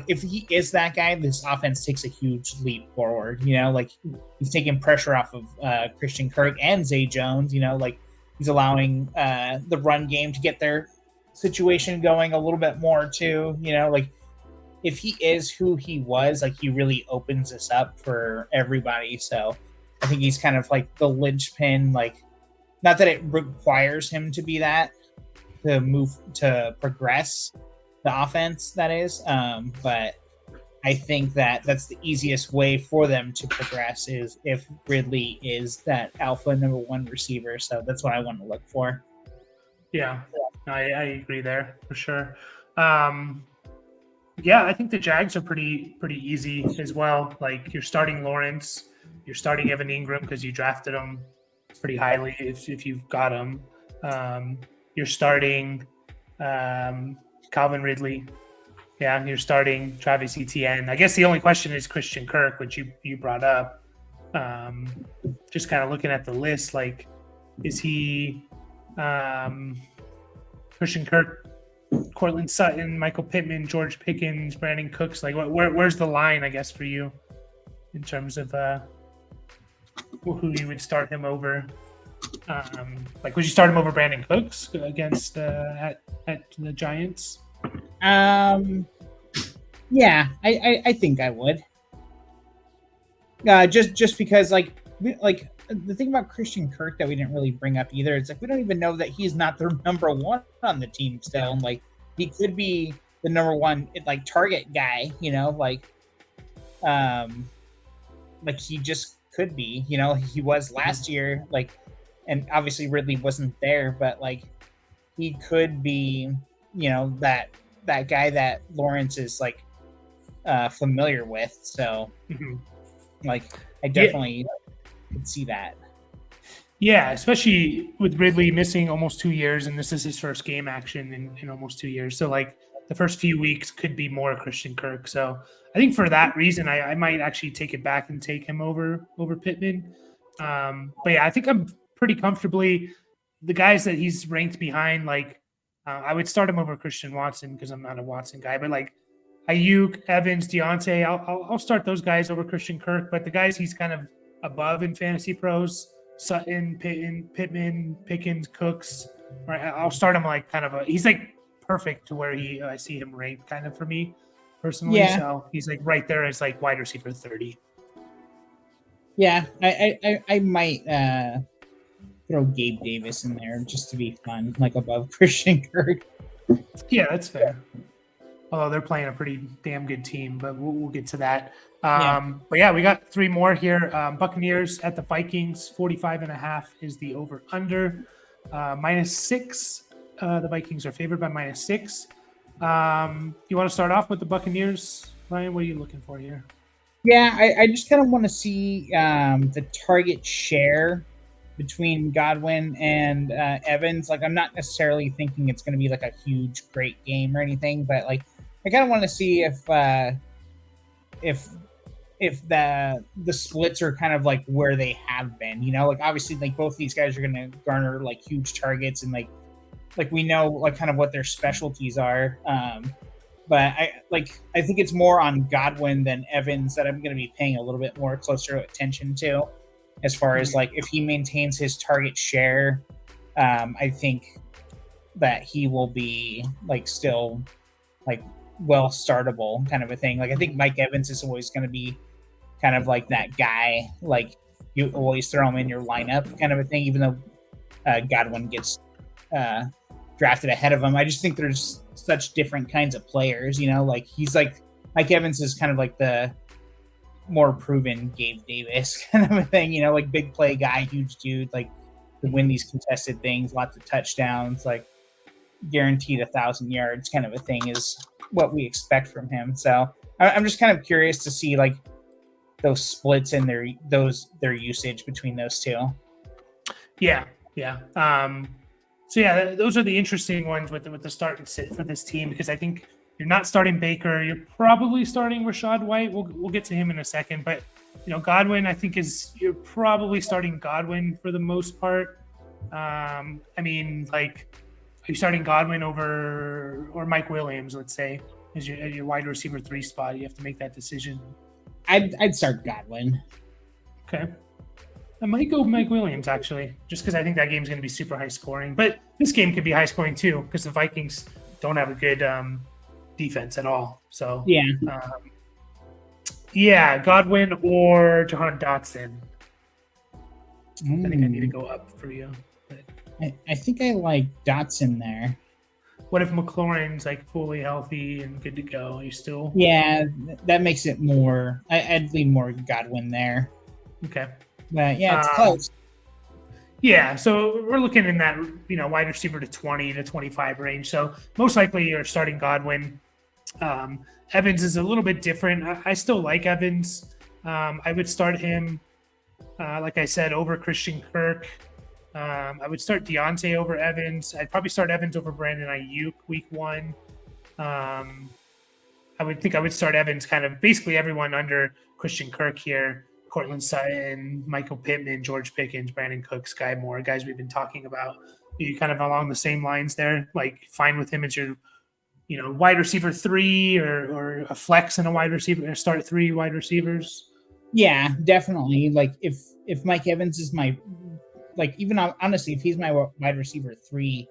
if he is that guy, this offense takes a huge leap forward. Like he's taking pressure off of Christian Kirk and Zay Jones. Like he's allowing the run game to get their situation going a little bit more too. Like if he is who he was, like he really opens this up for everybody. So I think he's kind of like the linchpin. Like, not that it requires him to be that to progress the offense, that is, but I think that that's the easiest way for them to progress is if Ridley is that alpha number one receiver. So that's what I want to look for. Yeah, I agree there for sure. Yeah, I think the Jags are pretty easy as well. Like you're starting Lawrence, you're starting Evan Ingram because you drafted him pretty highly if you've got him. You're starting Calvin Ridley. Yeah, you're starting Travis Etienne. I guess the only question is Christian Kirk, which you brought up. Just kind of looking at the list, like, is he Christian Kirk, Cortland Sutton, Michael Pittman, George Pickens, Brandon Cooks? Like, where's the line, I guess, for you in terms of who you would start him over? Like, would you start him over Brandon Cooks against at the Giants? Yeah, I think I would. Just because like the thing about Christian Kirk that we didn't really bring up either, it's like we don't even know that he's not the number one on the team still. Like he could be the number one like target guy, like he just could be, he was last year, like, and obviously Ridley wasn't there, but like he could be, that guy that Lawrence is like familiar with. So like I definitely could see that. Yeah, especially with Ridley missing almost 2 years, and this is his first game action in almost 2 years. So like the first few weeks could be more Christian Kirk. So I think for that reason, I might actually take it back and take him over Pittman. But yeah, I think I'm pretty comfortably the guys that he's ranked behind. Like I would start him over Christian Watson because I'm not a Watson guy. But like Ayuk, Evans, Deontay, I'll start those guys over Christian Kirk. But the guys he's kind of above in fantasy pros, Sutton, Pittman, Pickens, Cooks. Or I'll start him like kind of he's like perfect to where I see him ranked kind of for me personally. Yeah. So he's like right there as like wide receiver 30. Yeah, I might throw Gabe Davis in there just to be fun, like above Christian Kirk. Yeah, that's fair. Although they're playing a pretty damn good team, but we'll get to that. But yeah, we got 3 more here. Buccaneers at the Vikings, 45.5 is the over/under. -6. The Vikings are favored by -6. You want to start off with the Buccaneers, Ryan? What are you looking for here? Yeah, I just kind of want to see the target share between Godwin and Evans. Like, I'm not necessarily thinking it's going to be like a huge, great game or anything, but like, I kind of want to see if the splits are kind of like where they have been. Like obviously, like both these guys are going to garner like huge targets, and like we know like kind of what their specialties are. But I think it's more on Godwin than Evans that I'm going to be paying a little bit more closer attention to, as far as like if he maintains his target share. I think that he will be like still like well startable kind of a thing. Like I think Mike Evans is always going to be kind of like that guy, like you always throw him in your lineup kind of a thing, even though Godwin gets drafted ahead of him. I just think there's such different kinds of players, like he's like Mike Evans is kind of like the more proven Gabe Davis kind of a thing, like big play guy, huge dude, like to win these contested things, lots of touchdowns, like guaranteed 1,000 yards kind of a thing is what we expect from him. So I'm just kind of curious to see like those splits and their usage between those two. Yeah. So yeah, those are the interesting ones with the start and sit for this team, because I think you're not starting Baker. You're probably starting Rachaad White. We'll get to him in a second, but Godwin, I think you're probably starting Godwin for the most part. I mean, like, are you starting Godwin or Mike Williams? Let's say as your wide receiver 3 spot. You have to make that decision. I'd start Godwin. Okay. I might go Mike Williams, actually, just because I think that game's going to be super high scoring. But this game could be high scoring, too, because the Vikings don't have a good defense at all. So, Godwin or Jahan Dotson. I think I need to go up for you. But I think I like Dotson there. what if McLaurin's like fully healthy and good to go? Are you still? Yeah, that makes it more. I'd lean more Godwin there. Okay. But yeah, it's close. Yeah, so we're looking in that wide receiver to 20 to 25 range. So most likely you're starting Godwin. Evans is a little bit different. I still like Evans. I would start him, like I said, over Christian Kirk. I would start Deontay over Evans. I'd probably start Evans over Brandon Ayuk week 1. I would start Evans kind of basically everyone under Christian Kirk here. Cortland Sutton, Michael Pittman, George Pickens, Brandon Cooks, Sky Moore, guys we've been talking about. You kind of along the same lines there, like fine with him as your, wide receiver 3 or a flex and a wide receiver, or start 3 wide receivers. Yeah, definitely. Like if Mike Evans is my, like even honestly, if he's my wide receiver 3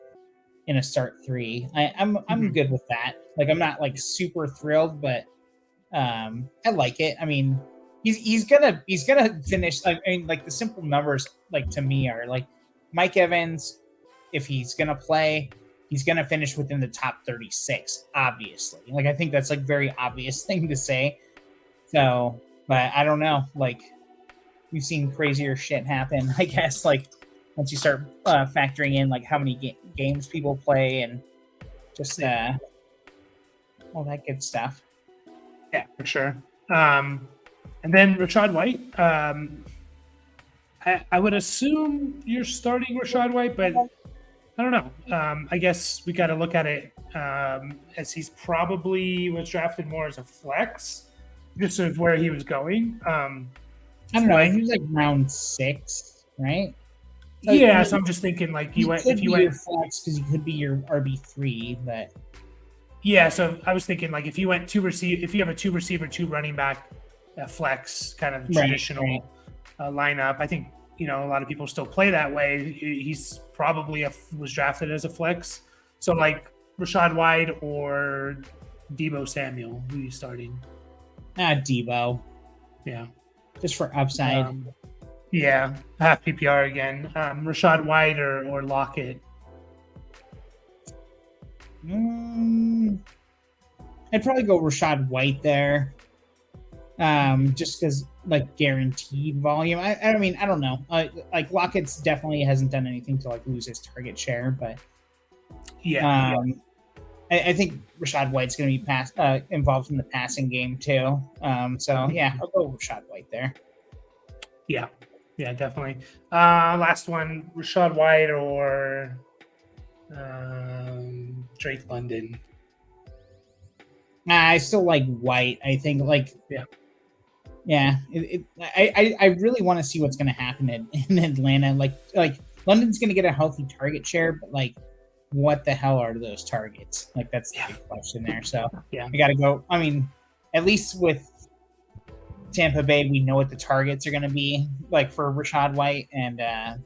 in a start 3, I'm good with that. Like I'm not like super thrilled, but I like it. I mean, he's gonna finish. I mean, like the simple numbers, like to me, are like Mike Evans. If he's gonna play, he's gonna finish within the top 36. Obviously, like I think that's like very obvious thing to say. So, but I don't know. Like we've seen crazier shit happen. I guess like once you start factoring in like how many games people play and just all that good stuff. Yeah, for sure. And then Rachaad White. I would assume you're starting Rachaad White, but I don't know. I guess we got to look at it as he's probably was drafted more as a flex, just of where he was going. I don't know. He was like round 6, right? Yeah, so I'm just thinking like if you went flex because he could be your RB3, but yeah. So I was thinking like if you went if you have a 2 receiver, 2 running back, flex kind of traditional lineup. I think a lot of people still play that way. He's probably was drafted as a flex. So like Rachaad White or Deebo Samuel, who are you starting? Deebo. Yeah, just for upside. Yeah, half PPR again. Rachaad White or Lockett. I'd probably go Rachaad White there. Just because like guaranteed volume. I mean, I don't know. Like Lockett's definitely hasn't done anything to like lose his target share, but I think Rachaad White's going to be involved in the passing game too. So yeah, I'll go Rachaad White there. Yeah, definitely. Last one, Rachaad White or Drake London. I still like White. I think like I really want to see what's going to happen in Atlanta. Like London's going to get a healthy target share, but like what the hell are those targets? Like that's the big question there. So I got to go. I mean, at least with Tampa Bay, we know what the targets are going to be like for Rachaad White, and I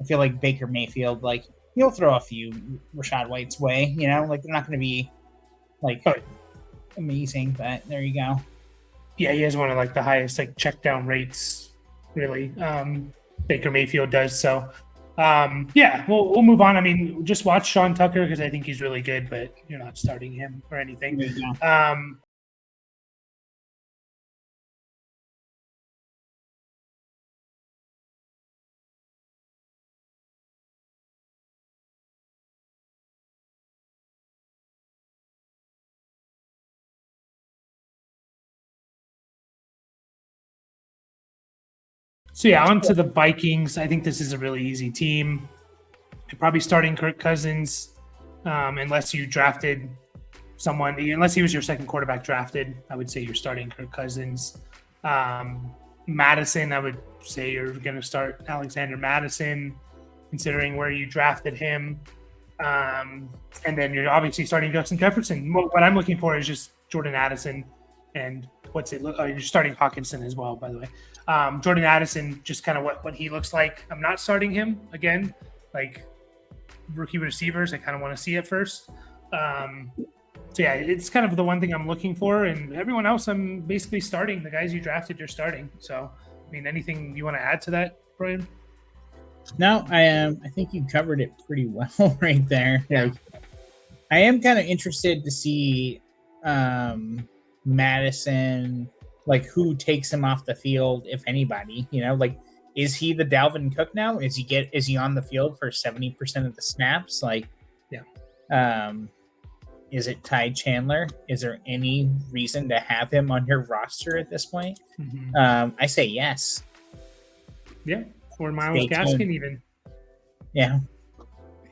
feel like Baker Mayfield, like he'll throw a few Rachaad White's way. Like they're not going to be like amazing, but there you go. Yeah, he has one of like the highest like check down rates, really. Baker Mayfield does. So we'll move on. I mean, just watch Sean Tucker because I think he's really good, but you're not starting him or anything. So on to the Vikings. I think this is a really easy team. You're probably starting Kirk Cousins, unless you drafted someone. Unless he was your second quarterback drafted, I would say you're starting Kirk Cousins. Madison, I would say you're going to start Alexander Madison, considering where you drafted him. And then you're obviously starting Justin Jefferson. What I'm looking for is just Jordan Addison and you're starting Hawkinson as well, by the way. Jordan Addison, just kind of what he looks like. I'm not starting him again. Like rookie receivers, I kind of want to see it first. So yeah, it's kind of the one thing I'm looking for, and everyone else I'm basically starting. The guys you drafted, you're starting. So, I mean, anything you want to add to that, Brian? No, I think you covered it pretty well right there. Yeah. Like, I am kind of interested to see Madison, like who takes him off the field, if anybody. Like, is he the Dalvin Cook now? Is he on the field for 70% of the snaps? Like, yeah. Is it Ty Chandler? Is there any reason to have him on your roster at this point? Mm-hmm. I say yes. Yeah, or Myles Gaskin even. Yeah.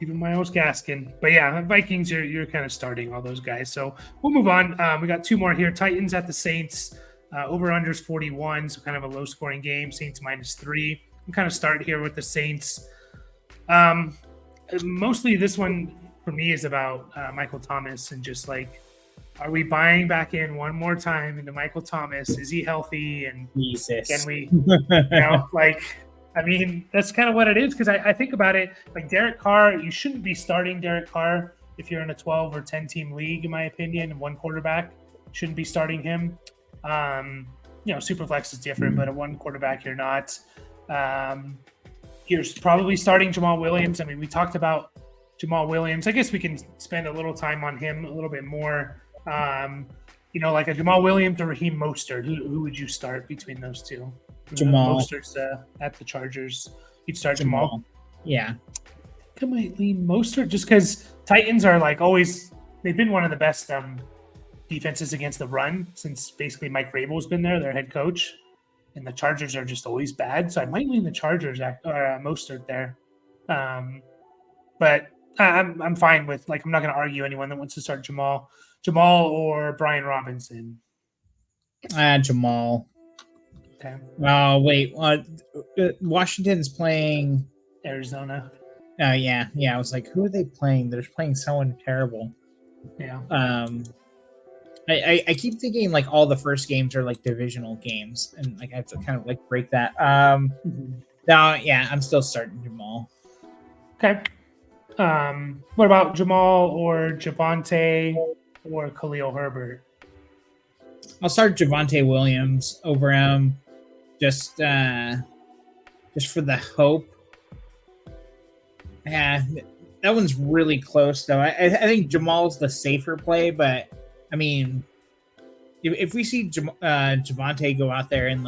Even Myles Gaskin. But yeah, Vikings, you're kind of starting all those guys. So we'll move on. We got two more here. Titans at the Saints. Over-unders 41, so kind of a low-scoring game. Saints -3. I'm kind of start here with the Saints. Mostly this one for me is about Michael Thomas and just like, are we buying back in one more time into Michael Thomas? Is he healthy? And Jesus. Can we, I mean, that's kind of what it is. Because I think about it, like Derek Carr, you shouldn't be starting Derek Carr if you're in a 12 or 10 team league, in my opinion, and one quarterback. Shouldn't be starting him. Superflex is different, but at one quarterback, you're not. You're probably starting Jamal Williams. I mean, we talked about Jamal Williams. I guess we can spend a little time on him a little bit more. Like a Jamal Williams or Raheem Mostert. Who would you start between those two? Jamal. Mostert's at the Chargers. You'd start Jamal. Yeah. I might lean Mostert just because Titans are like always. They've been one of the best defenses against the run since basically Mike Vrabel's been there, their head coach, and the Chargers are just always bad. So I might lean the Chargers or Mostert there. But I'm fine with, like, I'm not going to argue anyone that wants to start Jamal or Brian Robinson. Jamal. Okay. Oh, wait. Washington's playing Arizona. Oh, yeah. I was like, who are they playing? They're playing someone terrible. Yeah. I keep thinking like all the first games are like divisional games, and like I have to kind of like break that. No, yeah, I'm still starting Jamal. Okay. What about Jamal or Javonte or Khalil Herbert? I'll start Javonte Williams over him, just for the hope. Yeah, that one's really close though. I think Jamal's the safer play, but I mean, if we see Javonte go out there and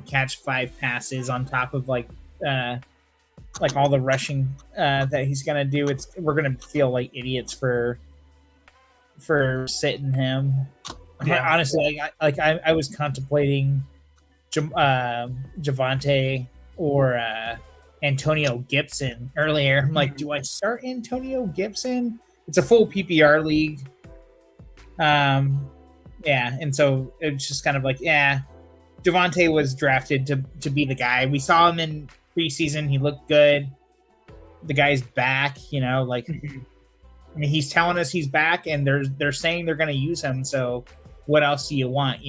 catch 5 passes on top of like all the rushing that he's gonna do, we're gonna feel like idiots for sitting him. Yeah. Honestly, I was contemplating Javonte or Antonio Gibson earlier. I'm like, do I start Antonio Gibson? It's a full PPR league. Yeah, and so it's just kind of like, yeah, Javonte was drafted to be the guy. We saw him in preseason. He looked good. The guy's back, I mean, he's telling us he's back, and they're saying they're going to use him. So what else do you want?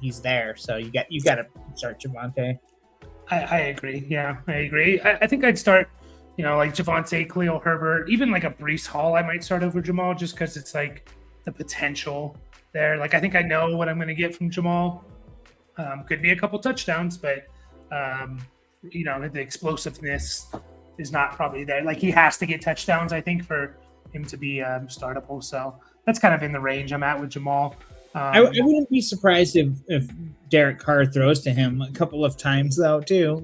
He's there. So you got to start Javonte. I agree. Yeah, I agree. I think I'd start, like Javonte, Khalil Herbert, even like a Breece Hall. I might start over Jamal just because it's like the potential there. Like, I think I know what I'm going to get from Jamal. Could be a couple touchdowns, but the explosiveness is not probably there. Like, he has to get touchdowns, I think, for him to be startable. So that's kind of in the range I'm at with Jamal. I wouldn't be surprised if Derek Carr throws to him a couple of times though too.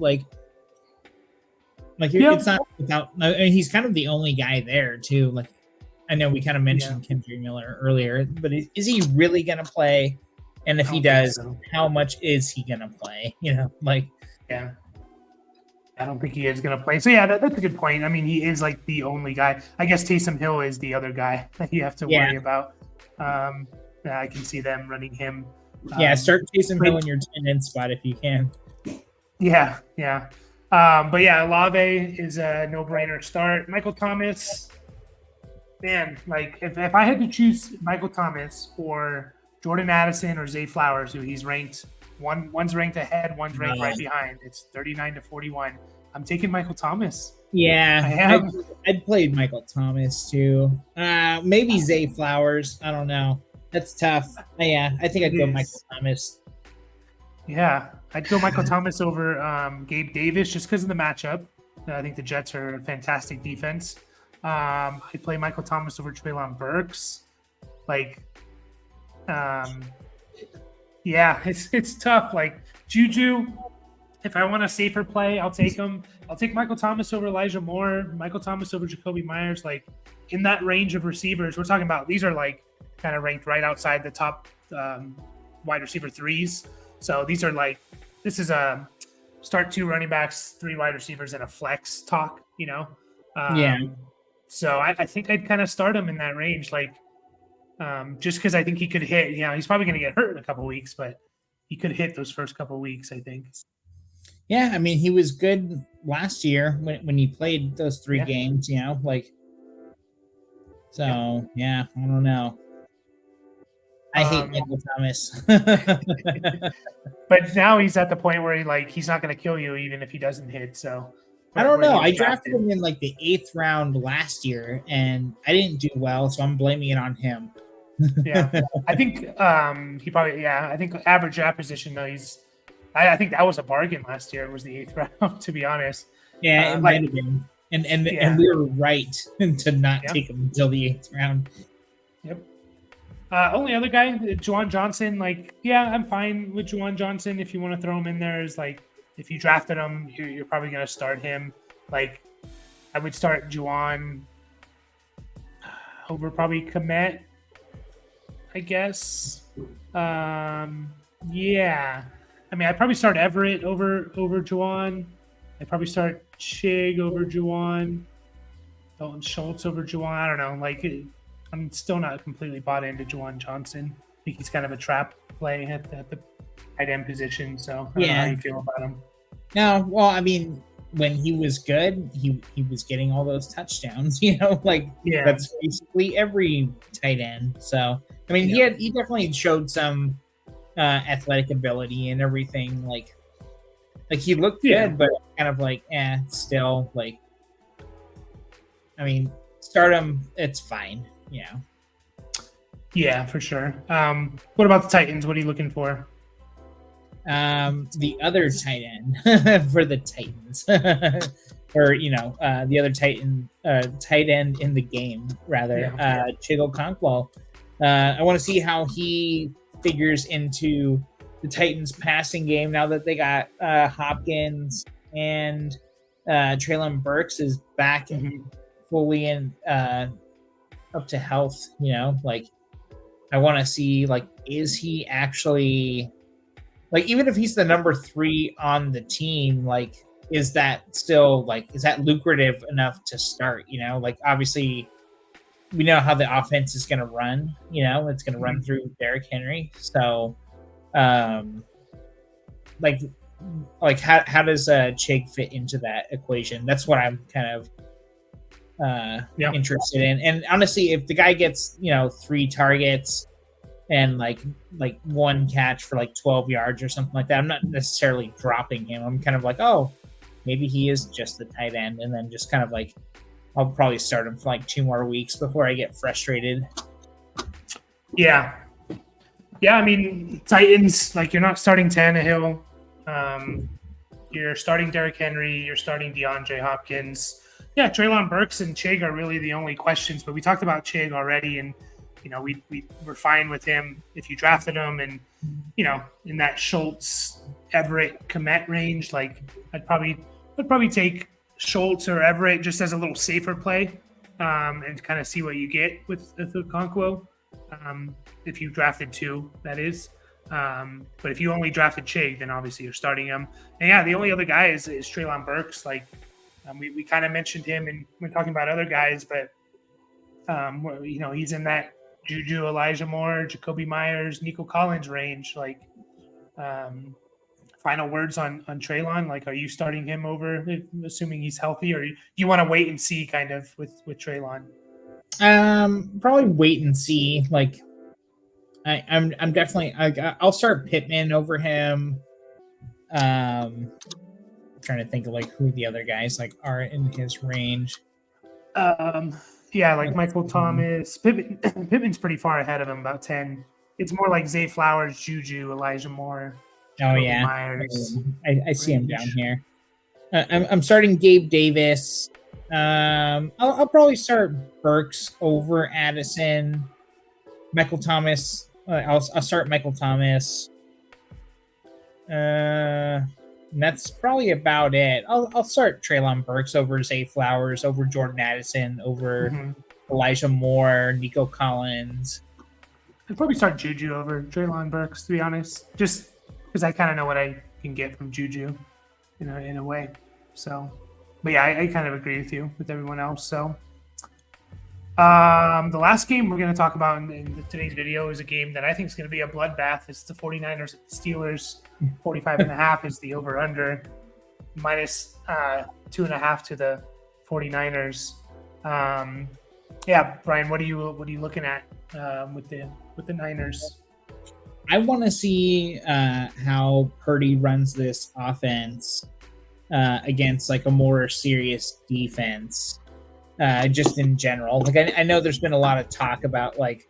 It's not without. I mean, he's kind of the only guy there too. Like, I know we kind of mentioned Kendrick Miller earlier, but is he really going to play? And if he does, how much is he going to play? Yeah. I don't think he is going to play. So yeah, that's a good point. I mean, he is like the only guy. I guess Taysom Hill is the other guy that you have to worry about. I can see them running him. Start Taysom Hill in your 10-in spot if you can. Yeah, yeah. But yeah, Olave is a no-brainer start. Michael Thomas, man, like if I had to choose Michael Thomas or Jordan Addison or Zay Flowers, who he's ranked one's ranked ahead, one's ranked Uh, right behind. It's 39-41. I'm taking Michael Thomas. yeah, I am. I'd played Michael Thomas too. Maybe Zay Flowers. I don't know. That's tough. Yeah, I think It I'd go Michael is. Thomas. Yeah, I'd go Michael Thomas over Gabe Davis just because of the matchup. I think the Jets are a fantastic defense. I'd play Michael Thomas over Treylon Burks. Like, um, yeah, it's tough. Like Juju, if I want a safer play, I'll take him. I'll take Michael Thomas over Elijah Moore, Michael Thomas over Jacoby Myers. Like in that range of receivers, we're talking about these are like kind of ranked right outside the top wide receiver threes. So these are like this is a start two running backs, three wide receivers, and a flex talk. Yeah. So I think I'd kind of start him in that range, like just because I think he could hit. He's probably going to get hurt in a couple weeks, but he could hit those first couple weeks. I think. Yeah, I mean, he was good last year when he played those three Yeah. games, like so. Yep. Yeah, I don't know. I hate Um, Michael Thomas. but now he's at the point where he's not going to kill you even if he doesn't hit. So I don't where know. he was I drafted drafted. him in like the 8th round last year, and I didn't do well, so I'm blaming it on him. Yeah, I think he probably. Yeah, I think average draft position though. I think that was a bargain last year. It was the 8th round, to be honest. Yeah, it might have been. And Yeah. we were right to not Yeah. take him until the 8th round. Yep. Only other guy, Juwan Johnson. Like, yeah, I'm fine with Juwan Johnson. If you want to throw him in there, is like if you drafted him, you're probably going to start him. Like, I would start Juwan over probably Komet, I guess. Yeah. I mean, I'd probably start Everett over Juwan. I'd probably start Chig over Juwan. Dalton Schultz over Juwan. I don't know. Like, I'm still not completely bought into Juwan Johnson. I think he's kind of a trap play at the tight end position. So I don't know how you feel about him. No, well, I mean, when he was good, he was getting all those touchdowns. Like that's basically every tight end. So I mean, he definitely showed some athletic ability and everything. Like he looked good, but kind of like still like. I mean, start him. It's fine. Yeah, for sure. What about the Titans? What are you looking for? The other tight end for the Titans, or the other tight end in the game, rather, Chig Okonkwo. I want to see how he figures into the Titans' passing game now that they got Hopkins and Treylon Burks is back and fully in up to health. Like I want to see is he actually. Even if he's the number 3 on the team, is that still is that lucrative enough to start? Obviously we know how the offense is going to run. It's going to run through Derrick Henry. So, how does Chig fit into that equation? That's what I'm kind of interested in. And honestly, if the guy gets 3 targets. And like one catch for 12 yards or something like that, I'm not necessarily dropping him. I'm kind of like, oh, maybe he is just the tight end, and then just kind of I'll probably start him for 2 more weeks before I get frustrated. Yeah. I mean, Titans, you're not starting Tannehill. You're starting Derrick Henry. You're starting DeAndre Hopkins. Yeah, Treylon Burks and Chig are really the only questions. But we talked about Chig already, and we were fine with him if you drafted him, and in that Schultz, Everett, Komet range. I'd probably take Schultz or Everett just as a little safer play, and kind of see what you get with Okonkwo. If you drafted 2, that is. But if you only drafted Chig, then obviously you're starting him. And yeah, the only other guy is Treylon Burks. We kind of mentioned him, and we're talking about other guys, but he's in that Juju, Elijah Moore, Jacoby Myers, Nico Collins range. final words on Treylon? Like, are you starting him over, assuming he's healthy, or do you want to wait and see kind of with Treylon? Probably wait and see. Like, I'm definitely I'll start Pittman over him. I'm trying to think of like who the other guys like are in his range. Yeah, like Michael Thomas. Pittman's pretty far ahead of him, about 10. It's more like Zay Flowers, Juju, Elijah Moore, Oh Urban yeah, Myers. I see him down range. here. I'm starting Gabe Davis. I'll probably start Burks over Addison. Michael Thomas. I'll start Michael Thomas. That's probably about it. I'll start Treylon Burks over Zay Flowers, over Jordan Addison, over Elijah Moore, Nico Collins. I'd probably start Juju over Treylon Burks, to be honest, just because I kind of know what I can get from Juju, in a way. So, but yeah, I kind of agree with you, with everyone else. So, the last game we're going to talk about in today's video is a game that I think is going to be a bloodbath. It's the 49ers at the Steelers. 45.5 is the over-under, minus 2.5 to the 49ers. Yeah, Brian, what are you looking at with the Niners? I want to see how Purdy runs this offense against like a more serious defense, just in general. Like I know there's been a lot of talk about like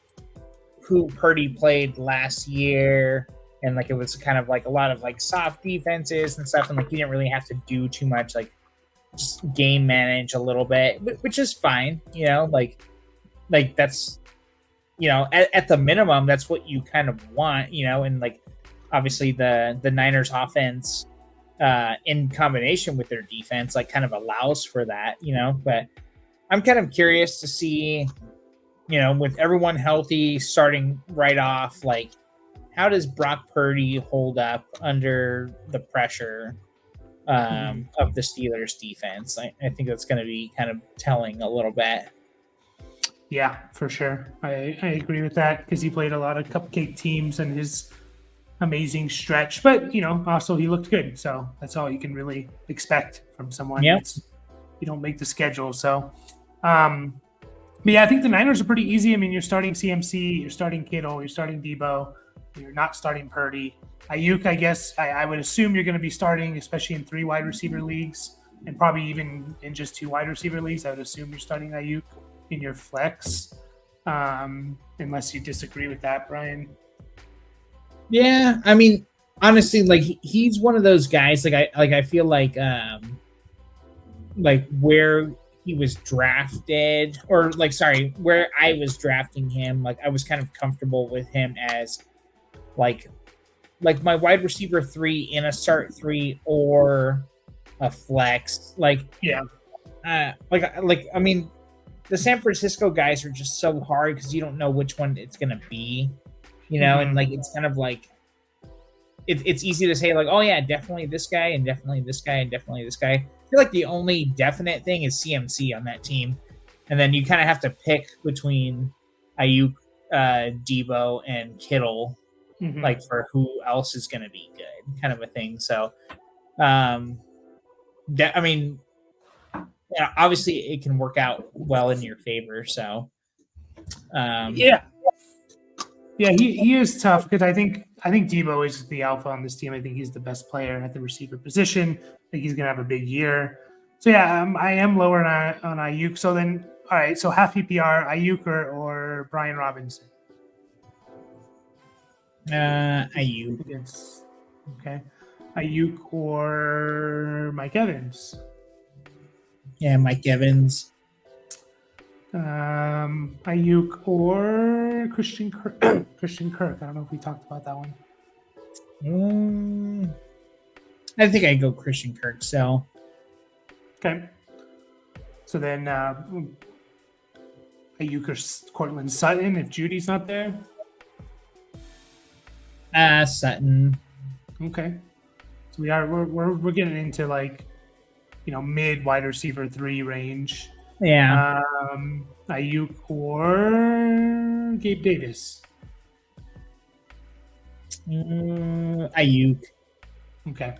who Purdy played last year, and like it was kind of like a lot of like soft defenses and stuff, and like you didn't really have to do too much, like just game manage a little bit, which is fine, like that's at the minimum that's what you kind of want, and like obviously the Niners offense in combination with their defense like kind of allows for that, but I'm kind of curious to see, with everyone healthy starting right off, like how does Brock Purdy hold up under the pressure of the Steelers defense? I think that's going to be kind of telling a little bit. Yeah, for sure. I agree with that because he played a lot of cupcake teams in his amazing stretch, but also he looked good. So that's all you can really expect from someone. Yep. You don't make the schedule. So, but yeah, I think the Niners are pretty easy. I mean, you're starting CMC, you're starting Kittle, you're starting Debo, you're not starting Purdy. Ayuk, I guess I would assume you're going to be starting, especially in 3 wide receiver leagues, and probably even in just 2 wide receiver leagues. I would assume you're starting Ayuk in your flex, unless you disagree with that, Brian. Yeah, I mean, honestly, like he's one of those guys. Like I feel like where he was drafted, or where I was drafting him, like I was kind of comfortable with him as like my wide receiver 3 in a start 3 or a flex. I mean, the San Francisco guys are just so hard because you don't know which one it's gonna be, and like it's kind of like it's easy to say like, oh yeah, definitely this guy and definitely this guy and definitely this guy. I feel like the only definite thing is CMC on that team, and then you kind of have to pick between Ayuk, Debo, and Kittle, like for who else is going to be good, kind of a thing. So, I mean, yeah, obviously it can work out well in your favor. So, yeah, he is tough because I think Debo is the alpha on this team. I think he's the best player at the receiver position. I think he's going to have a big year. So yeah, I am lower on Ayuk. So then, all right, so half PPR, Ayuk or Brian Robinson. Ayuk. Okay, Ayuk or Mike Evans. Yeah, Mike Evans. Ayuk or Christian Kirk. Christian Kirk. I don't know if we talked about that one. I think I'd go Christian Kirk. So. Okay. So then Ayuk or Cortland Sutton if Judy's not there. Sutton. Okay. So we're getting into like mid wide receiver 3 range. Yeah. Ayuk or Gabe Davis. Ayuk. Okay.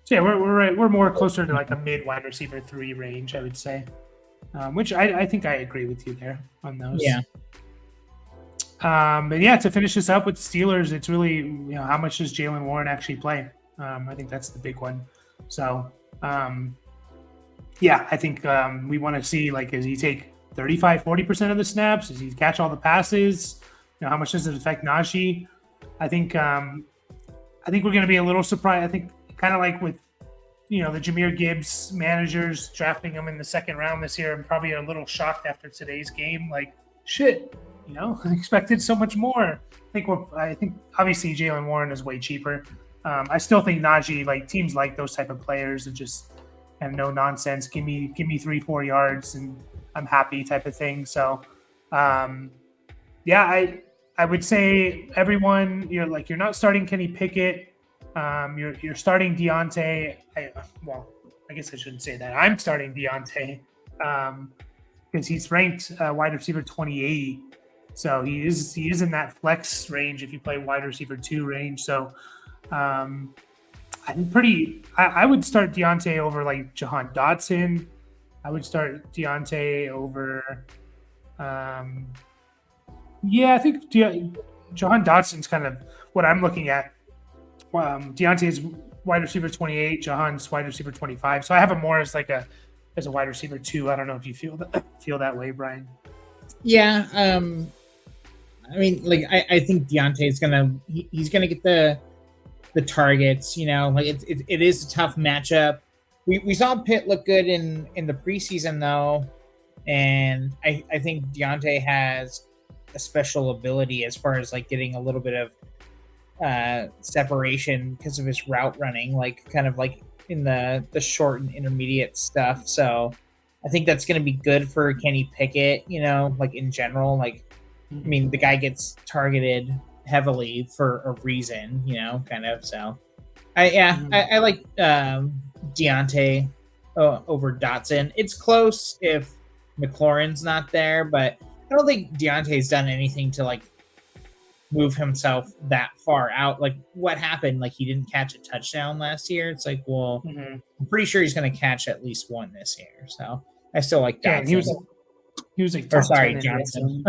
So yeah, we're more closer to like a mid wide receiver 3 range, I would say. Which I think I agree with you there on those. Yeah. But yeah, to finish this up with the Steelers, it's really, how much does Jalen Warren actually play? I think that's the big one. So yeah, I think we want to see, like, does he take 35-40% of the snaps? Does he catch all the passes? How much does it affect Najee? I think we're going to be a little surprised. I think kind of like with the Jahmyr Gibbs managers drafting him in the second round this year. I'm probably a little shocked after today's game. Like, shit, I expected so much more. I think obviously Jalen Warren is way cheaper. I still think Najee, like, teams like those type of players are just kind of no nonsense. Give me 3-4 yards and I'm happy type of thing. So, yeah, I would say everyone, you're not starting Kenny Pickett. You're starting Deontay. I guess I shouldn't say that. I'm starting Deontay because he's ranked wide receiver 28. So he is in that flex range if you play wide receiver 2 range. So I would start Deontay over like Jahan Dotson. I would start Deontay over. I think Jahan Dotson's kind of what I'm looking at. Deontay's wide receiver 28, Jahan's wide receiver 25. So I have him more as a wide receiver 2. I don't know if you feel that way, Brian. Yeah. I mean, like, I think Deontay's he's gonna get the targets. Like it is a tough matchup. We saw Pitt look good in the preseason though, and I think Deontay has a special ability as far as like getting a little bit of separation because of his route running, like kind of like in the short and intermediate stuff. So I think that's going to be good for Kenny Pickett, like in general. Like, I mean, the guy gets targeted heavily for a reason, kind of. So I like Deontay over Dotson. It's close if McLaurin's not there, but I don't think Deontay's done anything to like move himself that far out. Like, what happened? Like, he didn't catch a touchdown last year. It's like, well, I'm pretty sure he's going to catch at least one this year. So I still like Dotson. Yeah, he was like top 10 in Johnson.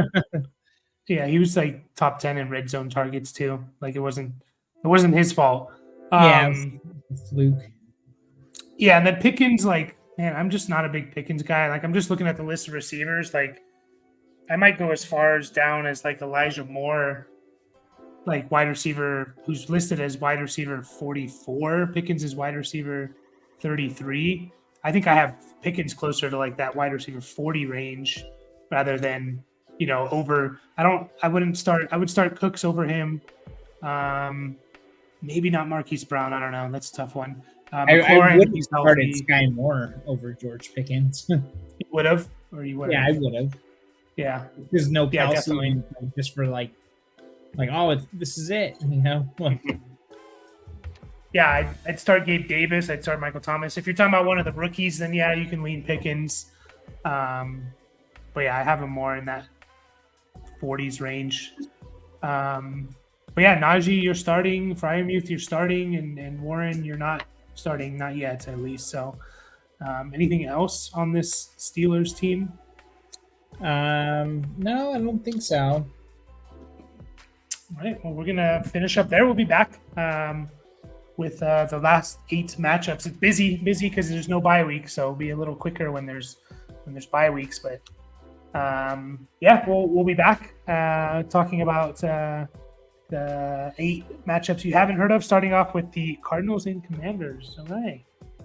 Yeah, he was like top 10 in red zone targets too. Like, it wasn't his fault. Fluke. Yeah, and then Pickens, like, man, I'm just not a big Pickens guy. Like, I'm just looking at the list of receivers. Like, I might go as far as down as like Elijah Moore, like wide receiver, who's listed as wide receiver 44. Pickens is wide receiver 33. I think I have Pickens closer to like that wide receiver 40 range rather than, over. I would start Cooks over him. Maybe not Marquise Brown. I don't know. That's a tough one. I would have started Sky Moore over George Pickens. You would have, or you would have? Yeah, I would have. Yeah. There's no Kelsey, definitely. just for like, this is it, Yeah, I'd start Gabe Davis. I'd start Michael Thomas. If you're talking about one of the rookies, then yeah, you can lean Pickens. But yeah, I have him more in that 40s range. But yeah, Najee, you're starting. Fryermuth, you're starting. And Warren, you're not starting. Not yet, at least. So anything else on this Steelers team? No, I don't think so. All right. Well, we're going to finish up there. We'll be back with the last 8 matchups. It's busy because there's no bye week. So it'll be a little quicker when there's bye weeks. But yeah, we'll be back talking about the 8 matchups you haven't heard of, starting off with the Cardinals and Commanders. All right.